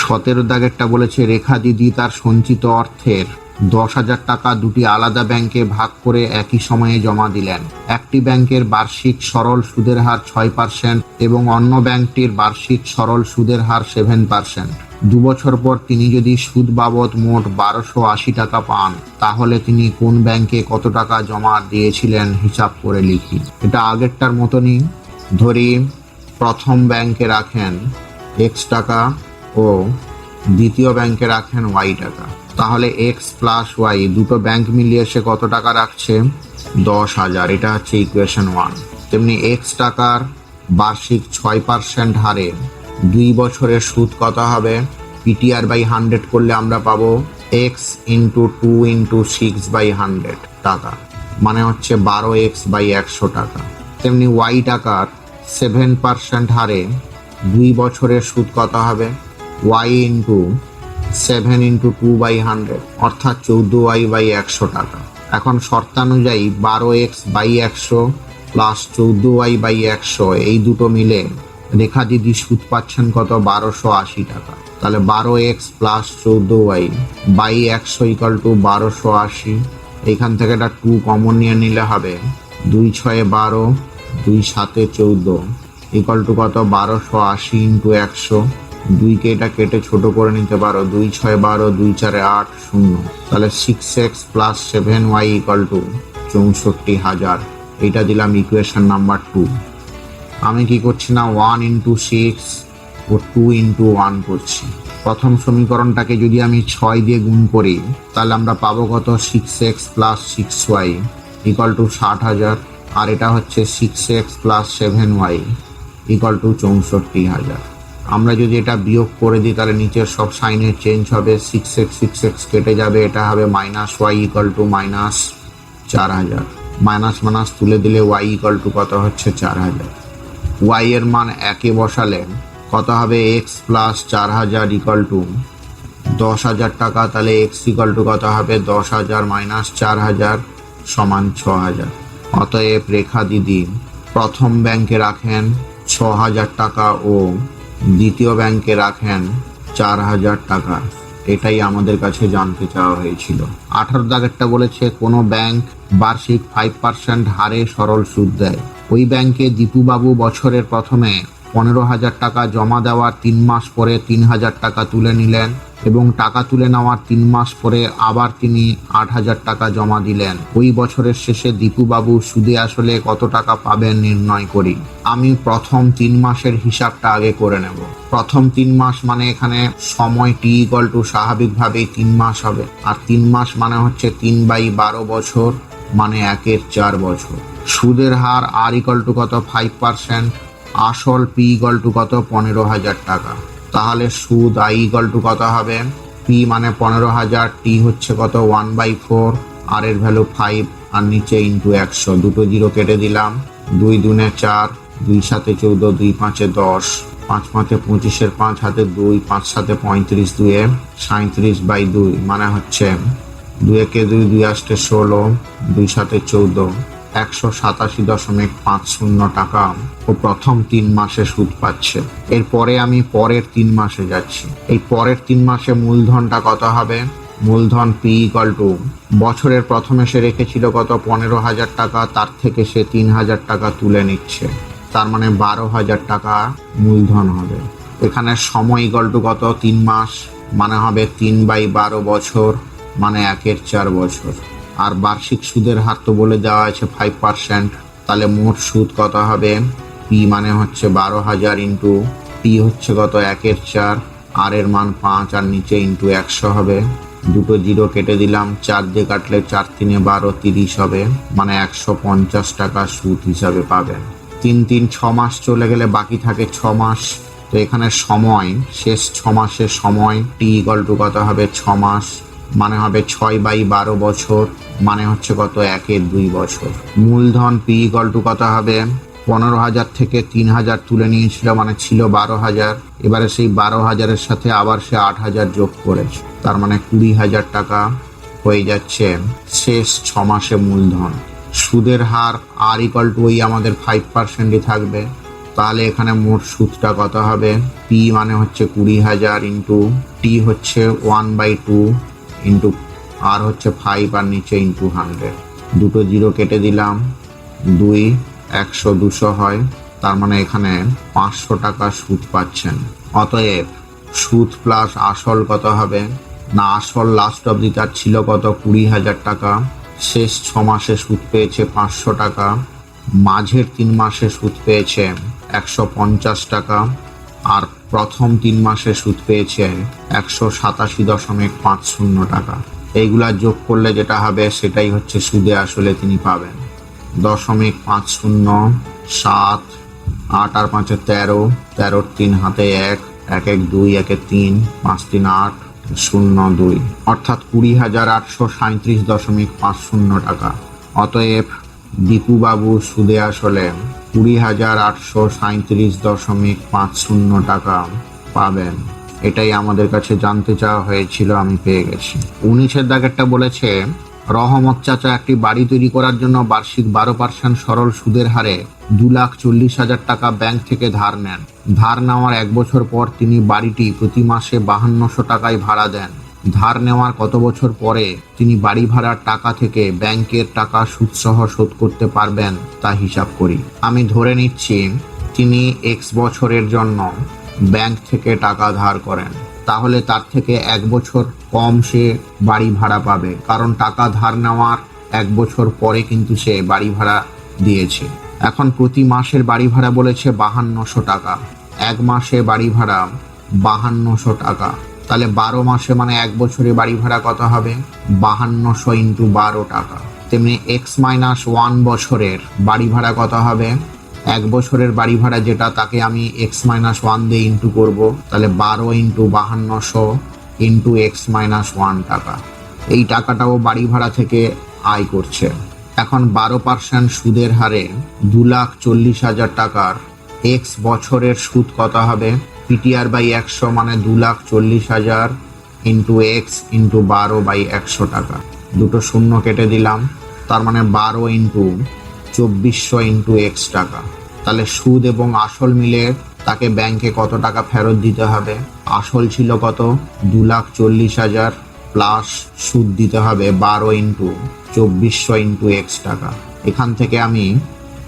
17 দাগেরটা বলেছে রেখা দিদি তার সঞ্চিত অর্থের 10,000 টাকা দুটি আলাদা ব্যাংকে ভাগ করে একই সময়ে জমা দিলেন। একটি ব্যাংকের বার্ষিক সরল সুদের হার 6% এবং অন্য ব্যাংকটির বার্ষিক সরল সুদের হার 7%। 2 বছর পর তিনি যদি সুদ বাবদ মোট 1,280 টাকা পান, তাহলে তিনি কোন ব্যাংকে কত টাকা জমা দিয়েছিলেন হিসাব করে লিখি। এটা আগেরটার মতনই। ধরি প্রথম ব্যাংকে রাখেন এক্স টাকা ও দ্বিতীয় ব্যাংকে রাখেন ওয়াই টাকা। তাহলে এক্স প্লাস ওয়াই দুটো ব্যাংক মিলিয়ে সে কত টাকা রাখছে? 10,000। এটা হচ্ছে ইকুয়েশন 1। তেমনি এক্স টাকার বার্ষিক 6% হারে 2 বছরের সুদ কত হবে? PTR/100 করলে আমরা পাবো এক্স ইন্টু 2 ইন্টু 6/100 টাকা, মানে হচ্ছে 12x/100 টাকা। তেমনি ওয়াই টাকার 7% হারে 2 বছরের সুদ কত হবে? ওয়াই ইন্টু 7 ইন্টু 2/100 অর্থাৎ 14y/100 টাকা। এখন শর্তানুযায়ী 12x/100 প্লাস 14y/100 এই দুটো মিলে রেখা দিদি সুদ পাচ্ছেন কত? 1280 টাকা। তাহলে 12x plus 14y/100 equal to 1280। এইখান থেকে এটা 2 কমন নিয়ে নিলে হবে 2 6 12, 2 7 14 ইকাল টু কত? 1280 ইন্টু 100। 2কে এটা কেটে ছোট করে নিতে পারো, 2 6 12, 2 4 8 0। তাহলে 6x plus 7y equal to 64,000। এটা দিলাম ইকুয়েশন নাম্বার 2। আমি কি করছি না, 1 ইন্টু 6 ও 2 ইন্টু 1 করছি। প্রথম সমীকরণটাকে যদি আমি 6 দিয়ে গুণ করি তাহলে আমরা পাবো কত? 6x plus 6y equal to 60,000। আর এটা হচ্ছে 6x plus 7y equal to 64,000। আমরা যদি এটা বিয়োগ করে দিই তাহলে নিচের সব সাইনে চেঞ্জ হবে, 6x কেটে যাবে, এটা হবে -y equal to -4,000। Minus minus তুলে দিলে y ইকাল টু কত হচ্ছে? 4,000। y এর মান একে বসালে কত হবে? x প্লাস 4,000 ইকাল টু 10,000 টাকা। তাহলে x ইকাল টু কত হবে? 10,000 মাইনাস 4,000 সমান 6,000। অতএব রেখা দিদি প্রথম ব্যাংকে রাখেন 6,000 টাকা ও দ্বিতীয় ব্যাংকে রাখেন 4,000 টাকা। এটাই আমাদের কাছে জানতে চাওয়া হয়েছিল। 18 দাগেরটা বলেছে কোনো ব্যাংক বার্ষিক 5% হারে সরল সুদ দেয়। ওই ব্যাংকে দীপুবাবু বছরের প্রথমে 15,000 টাকা জমা দেওয়ার 3 মাস পরে 3,000 টাকা তুলে নিলেন এবং টাকা তুলে নেওয়ার 3 মাস পরে আবার তিনি 8,000 টাকা জমা দিলেন। ওই বছরের শেষে দীপুবাবু সুদে আসলে কত টাকা পাবেন নির্ণয় করি। আমি প্রথম 3 মাসের হিসাবটা আগে করে নেব। প্রথম 3 মাস মানে এখানে সময় t ইকুয়াল টু স্বাভাবিকভাবেই 3 মাস হবে, আর 3 মাস মানে হচ্ছে 3/12 বছর, মানে 1/4 বছর। সুদের হার r ইকুয়াল টু কত? 5%। আসল p ইকুয়াল টু কত? 15,000 টাকা। তাহলে সুদ i ইকুয়াল টু কত হবে? p মানে 15,000, t হচ্ছে কত? 1/4, আর এর ভ্যালু 5 আর নিচে ইন্টু 100। দুটো জিরো কেটে দিলাম, 2 2 4, 2 7 14, 2 5 10, 5 5 25, 5 হাতে 2, 5 7 35, 2 37/2 মানে হচ্ছে 2 1 2, 2 8 16, 2 7 14, 187.50 টাকা ও প্রথম 3 মাসে সুদ পাচ্ছে। এরপরে আমি পরের 3 মাসে যাচ্ছি। এই পরের 3 মাসে মূলধনটা কত হবে? মূলধন p ইকুয়াল টু বছরের প্রথমে সে রেখেছিল কত? 15,000 টাকা, তার থেকে সে 3,000 টাকা তুলে নিচ্ছে, তার মানে 12,000 টাকা মূলধন হবে। এখানে সময় ইকুয়াল টু কত? 3 মাস, মানে হবে 3/12 বছর, মানে 1/4 বছর। আর বার্ষিক সুদের হার তো বলে দেওয়া আছে 5%। তাহলে মোট সুদ কত হবে? p মানে হচ্ছে 12,000 ইন্টু p হচ্ছে কত? 1/4, আর এর মান 5 আর নিচে ইন্টু 100 হবে। দুটো জিরো কেটে দিলাম, 4 দিয়ে কাটলে 4 3 12, 30 হবে, মানে 150 টাকা সুদ হিসাবে পাবেন। 3 3 6 মাস চলে গেলে বাকি থাকে 6 মাস। তো এখানে সময় শেষ 6 মাসের সময় t ইকুয়াল টু কত হবে? 6 মাস, মানে হবে 6/12 বছর, মানে হচ্ছে কত? 1/2 বছর। মূলধন p ইকুয়াল টু কত হবে? 15,000 থেকে 3,000 তুলে নিয়েছিল, মানে ছিল 12,000। এবারে সেই 12,000-এর সাথে আবার সে 8,000 যোগ করেছে, তার মানে 20,000 টাকা হয়ে যাচ্ছে শেষ 6 মাসে মূলধন। সুদের হার r ইকুয়াল টু ওই আমাদের 5%ই থাকবে। তাহলে এখানে মোট সুদটা কত হবে? p মানে হচ্ছে 20,000 ইন্টু t হচ্ছে 1/2 ইন্টু আর হচ্ছে 5 আর নিচে ইন্টু 100। দুটো জিরো কেটে দিলাম, 2 100 200 হয়, তার মানে এখানে 500 টাকা সুদ পাচ্ছেন। অতএব সুদ প্লাস আসল কত হবে? না, আসল লাস্ট অবধি তার ছিল কত? 20,000 টাকা। শেষ 6 মাসে সুদ পেয়েছে 500 টাকা। মাঝের 3 মাসে সুদ পেয়েছে 150 টাকা। আর প্রথম 3 মাসে সুদ পেয়েছে 187.50 টাকা। এইগুলা যোগ করলে যেটা হবে সেটাই হচ্ছে সুদে আসলে তিনি পাবেন। 0.50 7 8 আর 5 13, 13 3 হাতে 1, 1 1 2, 1 1 3, 5 3 8 0 2, অর্থাৎ 20,837.50 টাকা। অতএব দীপুবাবু সুদে আসলে 20,837.50 টাকা পাবেন। এটাই আমাদের কাছে জানতে চাওয়া হয়েছিল, আমি পেয়ে গেছি। 19-এর দাগেরটা বলেছে, রহমত চাচা একটি বাড়ি তৈরি করার জন্য বার্ষিক 12% সরল সুদের হারে 2,40,000 টাকা ব্যাংক থেকে ধার নেন। ধার নেওয়ার 1 বছর পর তিনি বাড়িটি প্রতি মাসে 5200 টাকায় ভাড়া দেন। ধার নেওয়ার কত বছর পরে তিনি বাড়ি ভাড়ার টাকা থেকে ব্যাংকের টাকা সুদসহ শোধ করতে পারবেন তা হিসাব করি। আমি ধরে নিচ্ছি তিনি X বছরের জন্য ব্যাংক থেকে টাকা ধার করেন, তাহলে তার থেকে 1 বছর কম সে বাড়ি ভাড়া পাবে, কারণ টাকা ধার নেওয়ার 1 বছর পরে কিন্তু সে বাড়ি ভাড়া দিয়েছে। এখন প্রতি মাসের বাড়ি ভাড়া বলেছে 5200 টাকা, 1 মাসে বাড়ি ভাড়া 5200 টাকা, তাহলে 12 মাসে মানে 1 বছরে বাড়ি ভাড়া কত হবে? 5200 × 12 টাকা। তেমনি X-1 বছরের বাড়ি ভাড়া কত হবে? 1 বছরের বাড়ি ভাড়া যেটা, তাকে আমি X-1 দিয়ে ইন্টু করব, তাহলে 12 × 5200 × X-1 টাকা। এই টাকাটাও বাড়ি ভাড়া থেকে আয় করছে। এখন 12% সুদের হারে 2,40,000 টাকার X বছরের সুদ কত হবে? PTR/100 মানে 2,40,000 × X × 12/100 টাকা। দুটো শূন্য কেটে দিলাম, তার মানে 12 × 2400 × X টাকা। তাহলে সুদ এবং আসল মিলে তাকে ব্যাংকে কত টাকা ফেরত দিতে হবে? আসল ছিল কত? 2,40,000 প্লাস সুদ দিতে হবে 12 × 2400 × X টাকা। এখান থেকে আমি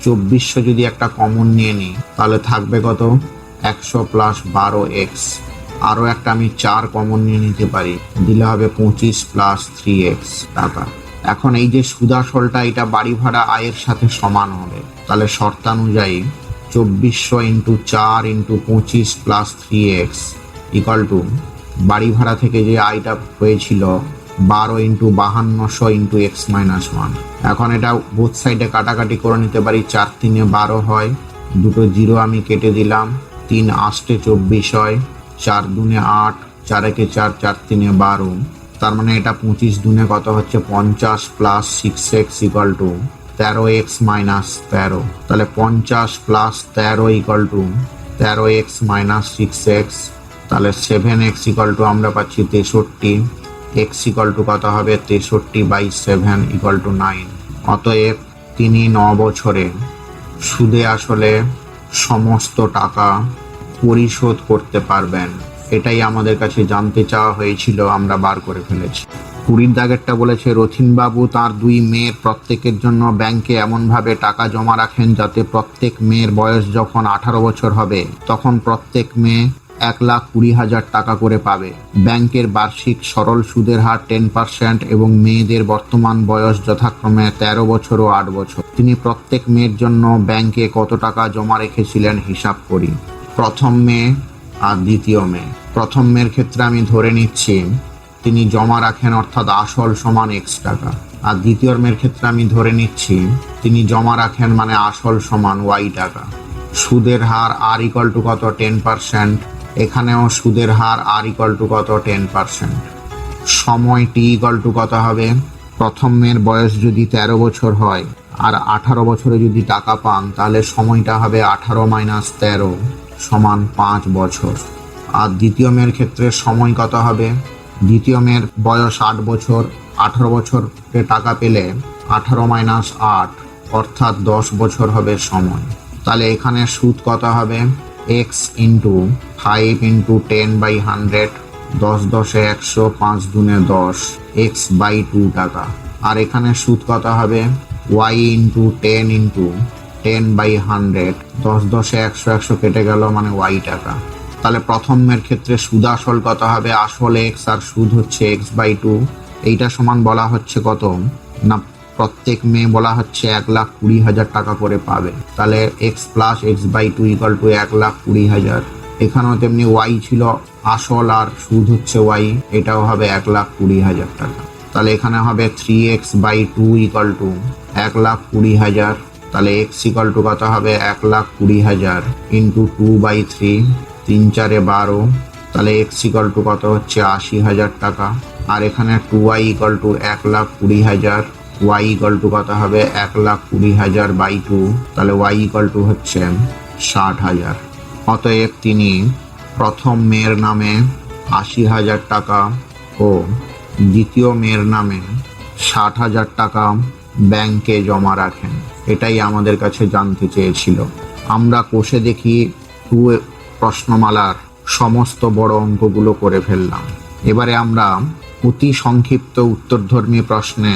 2400 যদি একটা কমন নিয়ে নিই, তাহলে থাকবে কত? 100 + 12X। আরও একটা আমি 4 কমন নিয়ে নিতে পারি, দিলে হবে 25 + 3X টাকা। এখন এই যে সুদাসলটা, এটা বাড়ি ভাড়া আয়ের সাথে সমান হবে। তাহলে শর্তানুযায়ী 2400 × 4 × 25 + 3X = বাড়ি ভাড়া থেকে যে আয়টা হয়েছিল 12 × 5200 × X-1। এখন এটা বোথ সাইডে কাটাকাটি করে নিতে পারি, 4 × 3 = 12 হয়, দুটো 0 আমি কেটে দিলাম, 3 × 8 = 24 হয়, 4 × 2 = 8, 4 × 1 = 4, 4 × 3 = 12। তার মানে এটা 25 দুনে কত হচ্ছে? 50 + 6X = 13X - 13। তাহলে 50 + 13 = 13X - 6X। তাহলে 7X = আমরা পাচ্ছি 63। X = কত হবে? 63/7 = 9। অতএব তিনি 9 বছরে সুদে আসলে সমস্ত টাকা পরিশোধ করতে পারবেন। এটাই আমাদের কাছে জানতে চাওয়া হয়েছিল, আমরা বার করে ফেলেছি। 20-এর দাগেরটা বলেছে, রথিনবাবু তার 2 মেয়ের প্রত্যেকের জন্য ব্যাংকে এমনভাবে টাকা জমা রাখেন যাতে প্রত্যেক মেয়ের বয়স যখন 18 বছর হবে তখন প্রত্যেক মেয়ে 1,20,000 টাকা করে পাবে। ব্যাংকের বার্ষিক সরল সুদের হার 10% এবং মেয়েদের বর্তমান বয়স যথাক্রমে 13 বছর ও 8 বছর। তিনি প্রত্যেক মেয়ের জন্য ব্যাংকে কত টাকা জমা রেখেছিলেন হিসাব করি। প্রথম মেয়ে আর দ্বিতীয় মেয়ে। প্রথম মেয়ের ক্ষেত্রে আমি ধরে নিচ্ছি তিনি জমা রাখেন অর্থাৎ আসল সমান X টাকা, আর দ্বিতীয় মেয়ের ক্ষেত্রে আমি ধরে নিচ্ছি তিনি জমা রাখেন মানে আসল সমান Y টাকা। সুদের হার R = কত? 10%। এখানেও সুদের হার R = কত? 10%। সময় T = কত হবে? প্রথম মেয়ের বয়স যদি 13 বছর হয় আর 18 বছরে যদি টাকা পান, তাহলে সময়টা হবে 18 - 13 = 5 বছর। আর দ্বিতীয় মেয়ের ক্ষেত্রে সময় কত হবে? দ্বিতীয় মেয়ের বয়স 8 বছর, 18 বছরে টাকা পেলে 18 - 8 অর্থাৎ 10 বছর হবে সময়। তাহলে এখানে সুদ কত হবে? X × 5 × 10/100, 10 × 10 = 100, 5 × 2 = 10, X/2 টাকা। আর এখানে সুদ কত হবে? Y × 10 × 10/100, 10 × 10 = 100, 100 কেটে গেল মানে Y টাকা। তাহলে প্রথম মেয়ের ক্ষেত্রে সুদ আসল কত হবে? আসল X আর সুদ হচ্ছে X/2। এইটা সমান বলা হচ্ছে কত না, প্রত্যেক মেয়ে বলা হচ্ছে 1,20,000 টাকা করে পাবে। তাহলে X + X/2 = 1,20,000। এখানেও তেমনি ওয়াই ছিল আসল আর সুদ হচ্ছে ওয়াই, এটাও হবে 1,20,000 টাকা। তাহলে এখানে হবে 3x/2 = 1,20,000। তাহলে x = কত হবে 1,20,000 × 2/3, 3×4 = 12। তাহলে x = কত হচ্ছে 80,000 টাকা। আর এখানে 2y = 1,20,000, y = কত হবে 1,20,000/2, তাহলে y = হচ্ছে 60,000। অতএব তিনি প্রথম মেয়ের নামে 80,000 টাকা ও দ্বিতীয় মেয়ের নামে 60,000 টাকা ব্যাংকে জমা রাখেন। এটাই আমাদের কাছে জানতে চেয়েছিল। আমরা কষে দেখি 2 প্রশ্নমালার সমস্ত বড় অঙ্কগুলো করে ফেললাম। এবারে আমরা অতি সংক্ষিপ্ত উত্তরধর্মী প্রশ্নে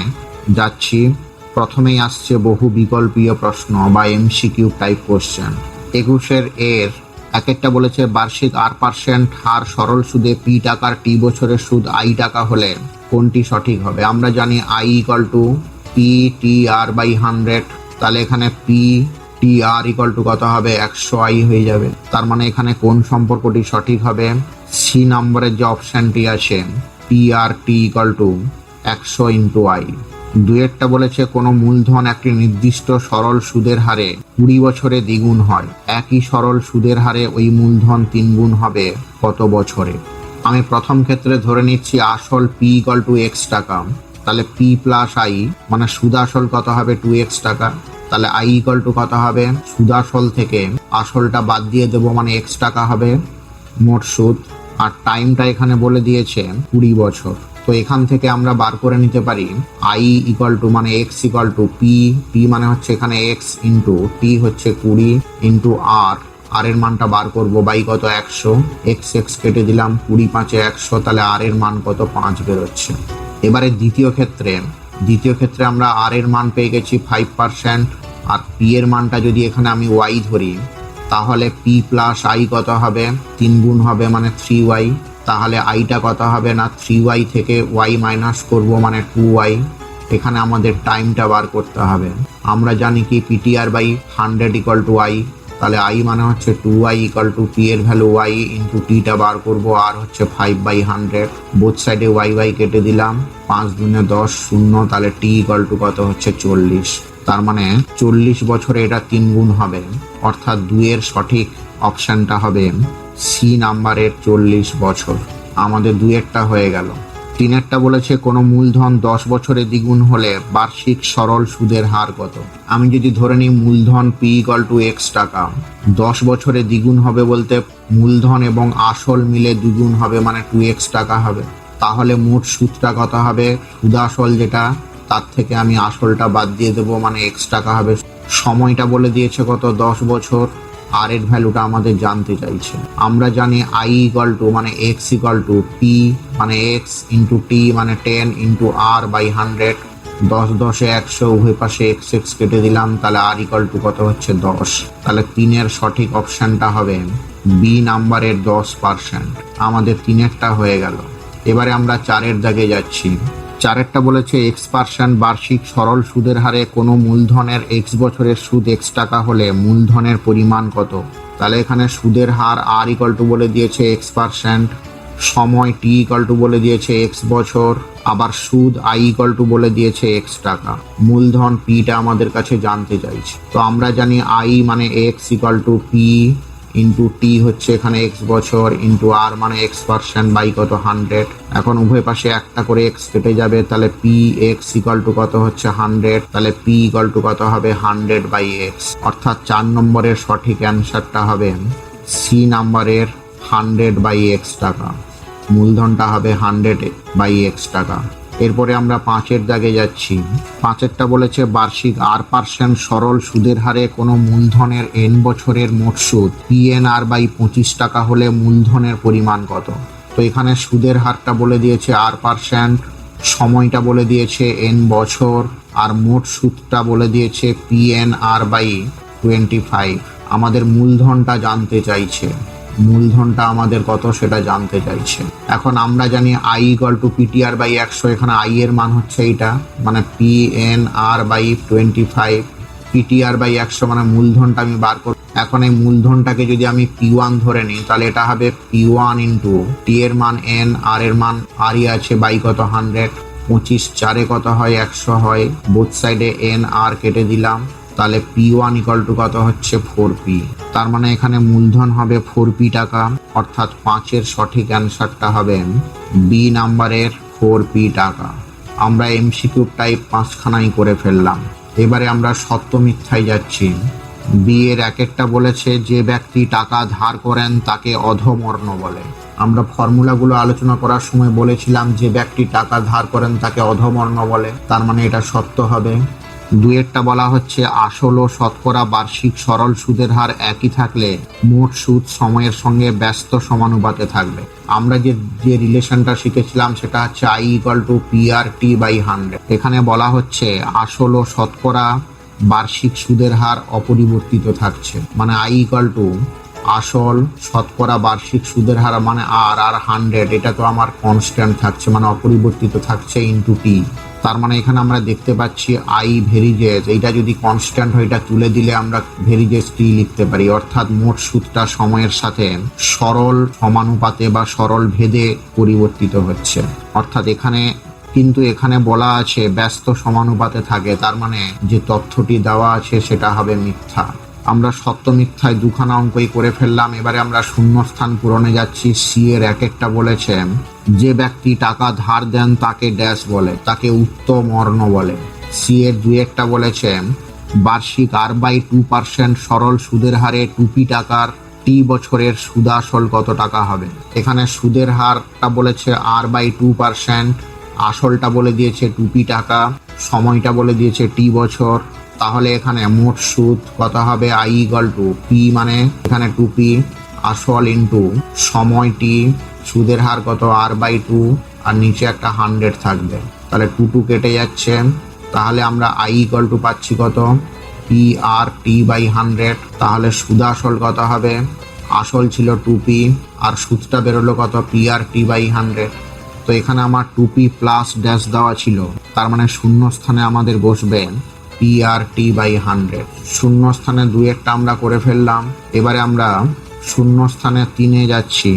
যাচ্ছি। প্রথমেই আসছে বহু বিকল্পীয় প্রশ্ন বা এমসিকিউ টাইপ কোশ্চেন। 21 এর এক একটা বলেছে বার্ষিক R% হার সরল সুদে P টাকার T বছরের সুদ I টাকা হলে কোনটি সঠিক হবে? আমরা জানি I = P/TR/100। তাহলে এখানে P/TR = কত হবে 100I হয়ে যাবে। তার মানে এখানে কোন সম্পর্কটি সঠিক হবে? সি নম্বরের যে অপশনটি আছে PRT = 100 × I। 2টা বলেছে কোনো মূলধন একটি নির্দিষ্ট সরল সুদের হারে 20 বছরে দ্বিগুণ হয়, একই সরল সুদের হারে ওই মূলধন 3 গুণ হবে কত বছরে? আমি প্রথম ক্ষেত্রে ধরে নিচ্ছি আসল P = x টাকা। তাহলে P + I মানে সুদ আসল কত হবে 2x টাকা। তাহলে I = কত হবে সুদ আসল থেকে আসলটা বাদ দিয়ে দেবো মানে x টাকা হবে মোট সুদ। আর টাইমটা এখানে বলে দিয়েছে 20 বছর। তো এখান থেকে আমরা বার করে নিতে পারি I = মানে x = P মানে হচ্ছে এখানে x × T হচ্ছে 20 × R এর মানটা বার করব বাই কত 100, x কেটে দিলাম 20 × 5 = 100, তাহলে R এর মান কত 5 বেরোচ্ছে। এবারে দ্বিতীয় ক্ষেত্রে আমরা R এর মান পেয়ে গেছি 5%। আর P এর মানটা যদি এখানে আমি y ধরি তাহলে P + I কত হবে 3 গুণ হবে মানে 3y। তাহলে আইটা কত হবে না 3y থেকে y মাইনাস করবো মানে 2y। এখানে আমাদের টাইমটা বার করতে হবে। আমরা জানি কি PTR/100 = I। তাহলে I মানে হচ্ছে 2y = P এর ভ্যালু y × T টা বার করবো আর হচ্ছে 5/100। বোথ সাইডে y কেটে দিলাম, 5 × 10 0। তাহলে T = কত হচ্ছে 40। তার মানে 40 বছরে এটা 3 গুণ হবে, অর্থাৎ 2 এর সঠিক অপশনটা হবে সি নাম্বারের 40 বছর। আমাদের 2টা হয়ে গেল। 3টা বলেছে কোনো মূলধন 10 বছরে দ্বিগুণ হলে বার্ষিক সরল সুদের হার কত? আমি যদি ধরে নিই মূলধন P = x টাকা, 10 বছরে দ্বিগুণ হবে বলতে মূলধন এবং আসল মিলে দ্বিগুণ হবে মানে 2x টাকা হবে। তাহলে মোট সুদটা কত হবে? সুদ আসল যেটা তার থেকে আমি আসলটা বাদ দিয়ে দেবো মানে x টাকা হবে। সময়টা বলে দিয়েছে কত 10 বছর। আর এর ভ্যালুটা আমাদের জানতে চাইছে। আমরা জানি I = মানে x = P মানে x × T মানে 10 × R/100। 10 10 100, উভয় পাশে x কেটে দিলাম, তাহলে R = কত হচ্ছে 10। তাহলে 3 এর সঠিক অপশনটা হবে বি নাম্বারের 10%। আমাদের 3টা হয়ে গেল। এবারে আমরা 4 দাগে যাচ্ছি। 4টা বলেছে x% বার্ষিক সরল সুদের হারে কোনো মূলধনের x বছরের সুদ x টাকা হলে মূলধনের পরিমাণ কত? তাহলে এখানে সুদের হার R = বলে দিয়েছে x%, সময় T = বলে দিয়েছে x বছর, আবার সুদ I = বলে দিয়েছে x টাকা। মূলধন Pটা আমাদের কাছে জানতে চাইছে। তো আমরা জানি I মানে x = P × T হচ্ছে এখানে x বছর × R মানে x% বাই কত 100। এখন উভয় পাশে একটা করে x কেটে যাবে, তাহলে Px = কত হচ্ছে 100। তাহলে P = কত হবে 100/x। অর্থাৎ 4 নম্বরের সঠিক অ্যান্সারটা হবে সি নাম্বারের 100/x টাকা। মূলধনটা হবে 100/x টাকা। এরপরে আমরা 5 দাগে যাচ্ছি। 5টা বলেছে বার্ষিক R% সরল সুদের হারে কোনো মূলধনের n বছরের মোট সুদ PNR/25 টাকা হলে মূলধনের পরিমাণ কত? তো এখানে সুদের হারটা বলে দিয়েছে R%, সময়টা বলে দিয়েছে n বছর, আর মোট সুদটা বলে দিয়েছে PNR/25। আমাদের মূলধনটা জানতে চাইছে। মূলধনটা আমাদের কত সেটা জানতে চাইছে। এখন আমরা জানি I = PTR/100। এখানে I এর মান হচ্ছে এইটা মানে PNR/25। PTR/100 মানে মূলধনটা আমি বার করব এখন এই মূলধনটাকে যদি আমি P1 ধরে নিই তাহলে এটা হবে P1 ইন্টু টি এর মান n, আর এর মান আরই আছে বাই কত 100, 25 4-এ কত হয় 100 হয়, বোথ সাইডে n আর কেটে দিলাম, তাহলে P1 ইকুয়াল টু কত হচ্ছে 4p। তার মানে এখানে মূলধন হবে 4p টাকা, অর্থাৎ 5-এর সঠিক অ্যান্সারটা হবে বি নাম্বারের 4p টাকা। আমরা এমসিকিউ টাইপ 5খানাই করে ফেললাম। এবারে আমরা সত্য মিথ্যায় যাচ্ছি। বি এর একেরটা বলেছে যে ব্যক্তি টাকা ধার করেন তাকে অধমর্ণ বলে। আমরা ফর্মুলাগুলো আলোচনা করার সময় বলেছিলাম যে ব্যক্তি টাকা ধার করেন তাকে অধমর্ণ বলে, তার মানে এটা সত্য হবে। দুয়েরটা বলা হচ্ছে আসল ও শতকরা বার্ষিক সরল সুদের হার একই থাকলে মোট সুদ সময়ের সঙ্গে ব্যস্ত সমানুপাতে থাকবে। আমরা যে রিলেশনটা শিখেছিলাম সেটা হচ্ছে I equal to PRT by 100। এখানে বলা হচ্ছে আসল ও শতকরা বার্ষিক সুদের হার অপরিবর্তিত থাকছে, মানে আই ইকুয়াল টু আসল শতকরা বার্ষিক সুদের হার মানে আর 100, এটা তো আমার কনস্ট্যান্ট থাকছে মানে অপরিবর্তিত থাকছে ইন্টু টি। তার মানে এখানে আমরা দেখতে পাচ্ছি আই ভেরিজেস, এইটা যদি কনস্ট্যান্ট হয় এটা তুলে দিলে আমরা ভেরিজেস টি লিখতে পারি, অর্থাৎ মোট সুদটা সময়ের সাথে সরল সমানুপাতে বা সরল ভেদে পরিবর্তিত হচ্ছে। অর্থাৎ এখানে বলা আছে ব্যস্ত সমানুপাতে থাকে, তার মানে যে তথ্যটি দেওয়া আছে সেটা হবে মিথ্যা। আমরা সত্য মিথ্যায় দুখানা অঙ্কই করে ফেললাম। এবারে আমরা শূন্যস্থান পূরণে যাচ্ছি। সি এর একেরটা বলেছে যে ব্যক্তি টাকা ধার দেন তাকে ড্যাশ বলে, তাকে উত্তম অর্ণ বলে। সি এর দুয়েরটা বলেছে বার্ষিক R/2% সরল সুদের হারে 2p টাকার টি বছরের সুদাসল কত টাকা হবে। এখানে সুদের হারটা বলেছে R/2%, আসলটা বলে দিয়েছে 2p টাকা, সময়টা বলে দিয়েছে টি বছর। তাহলে এখানে মোট সুদ কত হবে আই ইকুয়াল টু পি, মানে এখানে 2p আসল ইন্টু সময় টি, সুদের হার কত R/2 আর নিচে একটা 100 থাকবে, তাহলে 2 কেটে যাচ্ছে। তাহলে আমরা আই ইকুয়াল টু পাচ্ছি কত PRT বাই 100। তাহলে সুদাসল কত হবে, আসল ছিল 2p আর সুদটা বেরোলো কত PRT বাই 100। তো এখানে আমার 2p প্লাস ড্যাশ দেওয়া ছিল, তার মানে শূন্য স্থানে আমাদের বসবে PRT বাই 100। শূন্য স্থানে দুয়েরটা আমরা করে ফেললাম। এবারে আমরা শূন্য স্থানে 3-এ যাচ্ছি।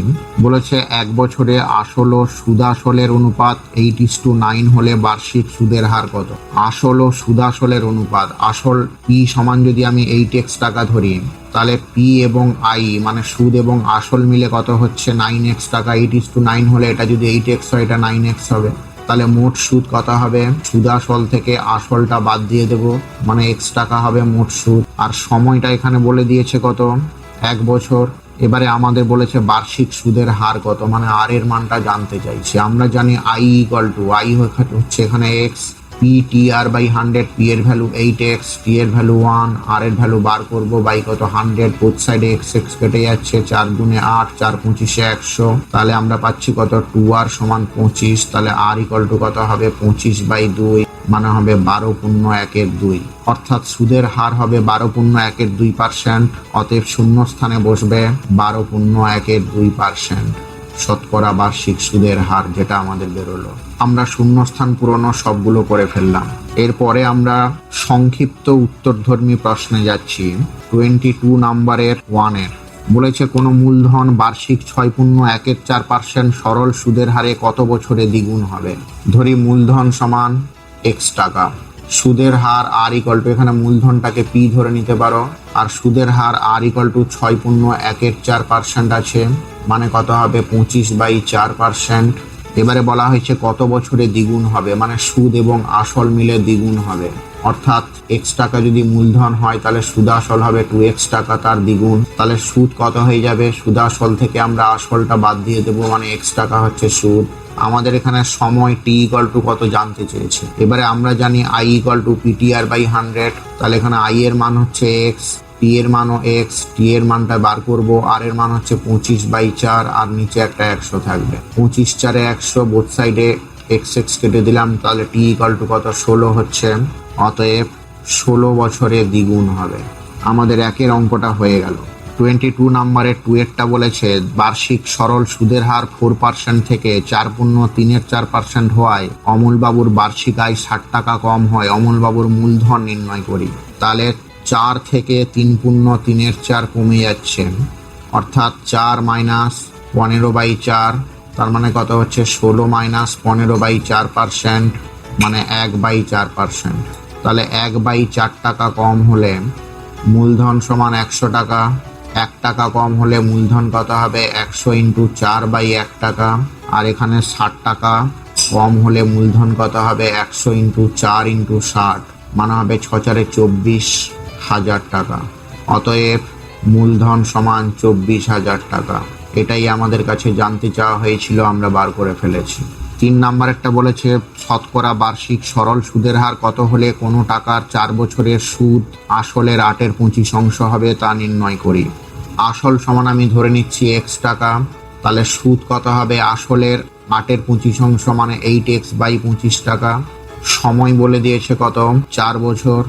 বলেছে 1 বছরে আসল ও সুদাসলের অনুপাত 8:9 হলে বার্ষিক সুদের হার কত। আসল ও সুদাসলের অনুপাত, আসল পি সমান যদি আমি 8x টাকা ধরি তাহলে পি এবং আই মানে সুদ এবং আসল মিলে কত হচ্ছে 9x টাকা। 8:9 হলে এটা যদি 8x হয় এটা 9x হবে। তাহলে মোট সুদ কত হবে, সুদাসল থেকে আসলটা বাদ দিয়ে দেব, মানে x টাকা হবে মোট সুদ। আর সময়টা এখানে বলে দিয়েছে কত 1 বছর। এবারে আমাদের বলেছে বার্ষিক সুদের হার কত, মানে আর এর মানটা জানতে চাইছে। আমরা জানি আই ইকুয়াল টু আই হচ্ছে এখানে x, PTR বাই 100, পি এর ভ্যালু 8x, টি এর ভ্যালু 1, আর এর ভ্যালু বার করবো বাই কত 100, বোথ সাইডে x কেটে যাচ্ছে, 4 গুণে 8, 4 25 100। তাহলে আমরা পাচ্ছি কত 2r সমান 25। তাহলে আর ইকুয়াল টু কত হবে 25/2, মানে হবে 12.1/2, অর্থাৎ সুদের হার হবে 12.1/2%। অতএব শূন্য স্থানে বসবে 12.1/2% শতকরা বার্ষিক সুদের হার, যেটা আমাদের বেরোলো। আমরা শূন্যস্থান পূরণ সবগুলো করে ফেললাম। এরপরে আমরা সংক্ষিপ্ত উত্তরধর্মী প্রশ্নে যাচ্ছি। 22 নাম্বারের 1-এর বলেছে কোনো মূলধন বার্ষিক 6.14% সরল সুদের হারে কত বছরে দ্বিগুণ হবে। ধরি মূলধন সমান x টাকা, সুদের হার আর ইকুয়াল টু, এখানে মূলধনটাকে পি ধরে নিতে পারো, আর সুদের হার আর ইকুয়াল টু 6.14% আছে, মানে কত হবে 25/4%। এবারে বলা হয়েছে কত বছরে দ্বিগুণ হবে, মানে সুদ এবং আসল মিলে দ্বিগুণ হবে। অর্থাৎ x টাকা যদি মূলধন হয় তাহলে সুদাসল হবে 2x টাকা তার দ্বিগুণ। তাহলে সুদ কত হয়ে যাবে, সুদাসল থেকে আমরা আসলটা বাদ দিয়ে দেবো, মানে x টাকা হচ্ছে সুদ। আমাদের এখানে সময় টি ইকুয়াল টু কত জানতে চেয়েছে। এবারে আমরা জানি I equal to PTR by 100। তাহলে এখানে আই এর মান হচ্ছে x, টি এর মানও x, টি এর মানটা বার করব, আর এর মান হচ্ছে 25/4 আর নিচে একটা 100 থাকবে। 25 4 100, বোথ সাইডে x কেটে দিলাম, তাহলে টি ইকুয়াল টু কত 16 হচ্ছে। অতএব 16 বছরে দ্বিগুণ হবে। আমাদের একের অঙ্কটা হয়ে গেল। 22 নাম্বারের 2-এরটা বলেছে বার্ষিক সরল সুদের হার 4% থেকে 4.34% হওয়ায় অমলবাবুর বার্ষিক আয় 60 টাকা কম হয়, অমলবাবুর মূলধন নির্ণয় করি। তাহলে 4 থেকে 3/3 কমে যাচ্ছে, অর্থাৎ 4 মাইনাস 15/4, তার মানে কত হচ্ছে 16 মাইনাস 15/4%, মানে 1/4%। তাহলে 1/4 টাকা কম হলে মূলধন সমান 100 টাকা। 1 টাকা কম হলে মূলধন কত হবে 100 ইন্টু 4/1 টাকা। আর এখানে 60 টাকা কম হলে মূলধন কত হবে 100 ইন্টু 4 ইন্টু 60, মানে হবে 6/4 টাকা। অতএব মূলধন সমান 24,000 টাকা। এটাই আমাদের কাছে জানতে চাওয়া হয়েছিল, আমরা বার করে ফেলেছি। 3 নাম্বার একটা বলেছে শতকরা বার্ষিক সরল সুদের হার কত হলে কোনো টাকার 4 বছরের সুদ আসলের 8/25 হবে তা নির্ণয় করি। আসল সমান আমি ধরে নিচ্ছি x টাকা, তাহলে সুদ কত হবে আসলের 8/25 মানে 8x/25 টাকা। সময় বলে দিয়েছে কত 4 বছর।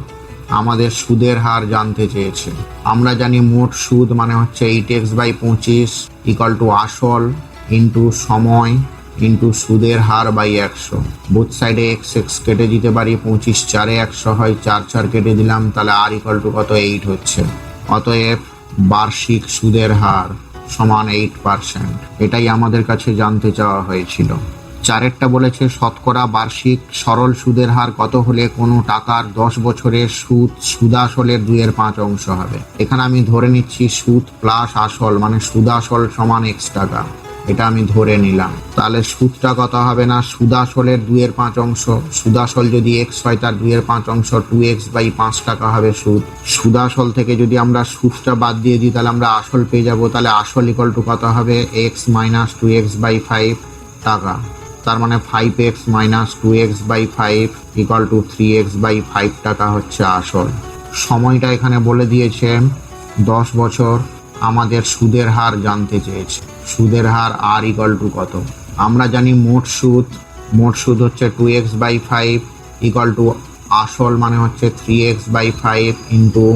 আমাদের সুদের হার জানতে চেয়েছে। আমরা জানি মোট সুদ মানে হচ্ছে 8x/25 ইকুয়াল টু আসল ইন্টু সময় ইন্টু সুদের হার বাই 100। বোথ সাইডে এক্স এক্স কেটে দিতে পারি, 25 4 100 হয়, 4 4 কেটে দিলাম, তাহলে আর ইকুয়াল টু কত 8 হচ্ছে। অতএব বার্ষিক সুদের হার সমান 8%। এটাই আমাদের কাছে জানতে চাওয়া হয়েছিল। 4টা বলেছে শতকরা বার্ষিক সরল সুদের হার কত হলে কোনো টাকার 10 বছরের সুদ সুদাসলের 2/5 হবে। এখানে আমি ধরে নিচ্ছি সুদ প্লাস আসল মানে সুদাসল সমান x টাকা, এটা আমি ধরে নিলাম। তাহলে সুদটা কত হবে না সুদাসলের 2/5, সুদাসল যদি x হয় তার 2/5 2x/5 টাকা হবে সুদ। সুদাসল থেকে যদি আমরা সুদটা বাদ দিয়ে দিই তাহলে আমরা আসল পেয়ে যাব। তাহলে আসল ইকুয়াল টু কত হবে x মাইনাস 2x/5 টাকা, তার মানে 5x minus 2x/5 equal to 3x/5 টাকা হচ্ছে আসল। সময়টা এখানে বলে দিয়েছে 10 বছর। আমাদের সুদের হার জানতে চেয়েছে। সুদের হার আর ইকুয়াল টু কত? আমরা জানি মোট সুদ হচ্ছে 2x/5 ইকুয়াল টু আসল মানে হচ্ছে 3x/5 ইন্টু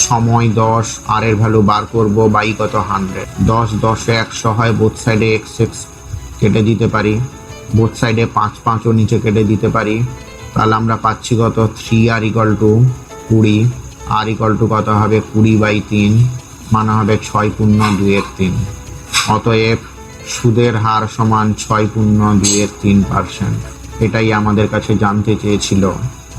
সময় 10, আর এর ভ্যালু বার করব বাই কত 100। 10 10 100 হয়, বোথ সাইডে x x কেটে দিতে পারি, বোথ সাইডে 5 5 ও নিচে কেটে দিতে পারি। তাহলে আমরা পাচ্ছি কত 3r equal to 20, R equal to কত হবে 20/3, মানে হবে 6/2/3। অতএব সুদের হার সমান 6/2/3%। এটাই আমাদের কাছে জানতে চেয়েছিল।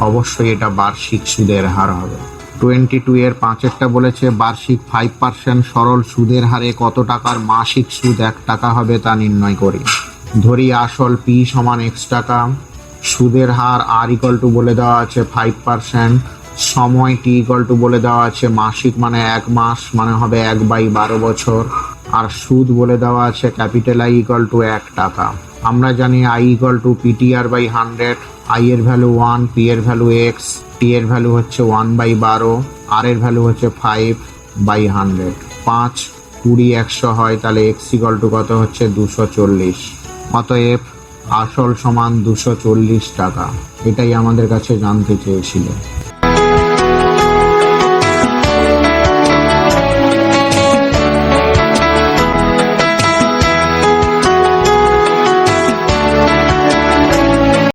অবশ্যই এটা বার্ষিক সুদের হার হবে। 22 এর 5টা বলেছে বার্ষিক 5% সরল সুদের হারে কত টাকার মাসিক সুদ 1 টাকা হবে তা নির্ণয় করি। ধরি আসল p সমান x টাকা, সুদের হার r ইকুয়াল টু বলে দেওয়া আছে 5%, সময় t ইকুয়াল টু বলে দেওয়া আছে মাসিক মানে 1 মাস মানে হবে 1/12 বছর, আর সুদ বলে দেওয়া আছে ক্যাপিটাল I ইকুয়াল টু 1 টাকা। আমরা জানি I equal to PTR/100, I এর ভ্যালু 1, P এর ভ্যালু x, T এর ভ্যালু হচ্ছে 1/12, R এর ভ্যালু হচ্ছে 5/100। 5 20 100 হয়, তাহলে x ইকুয়াল টু কত হচ্ছে 240। অতএব আসল সমান 240 টাকা। এটাই আমাদের কাছে জানতে চেয়েছিল।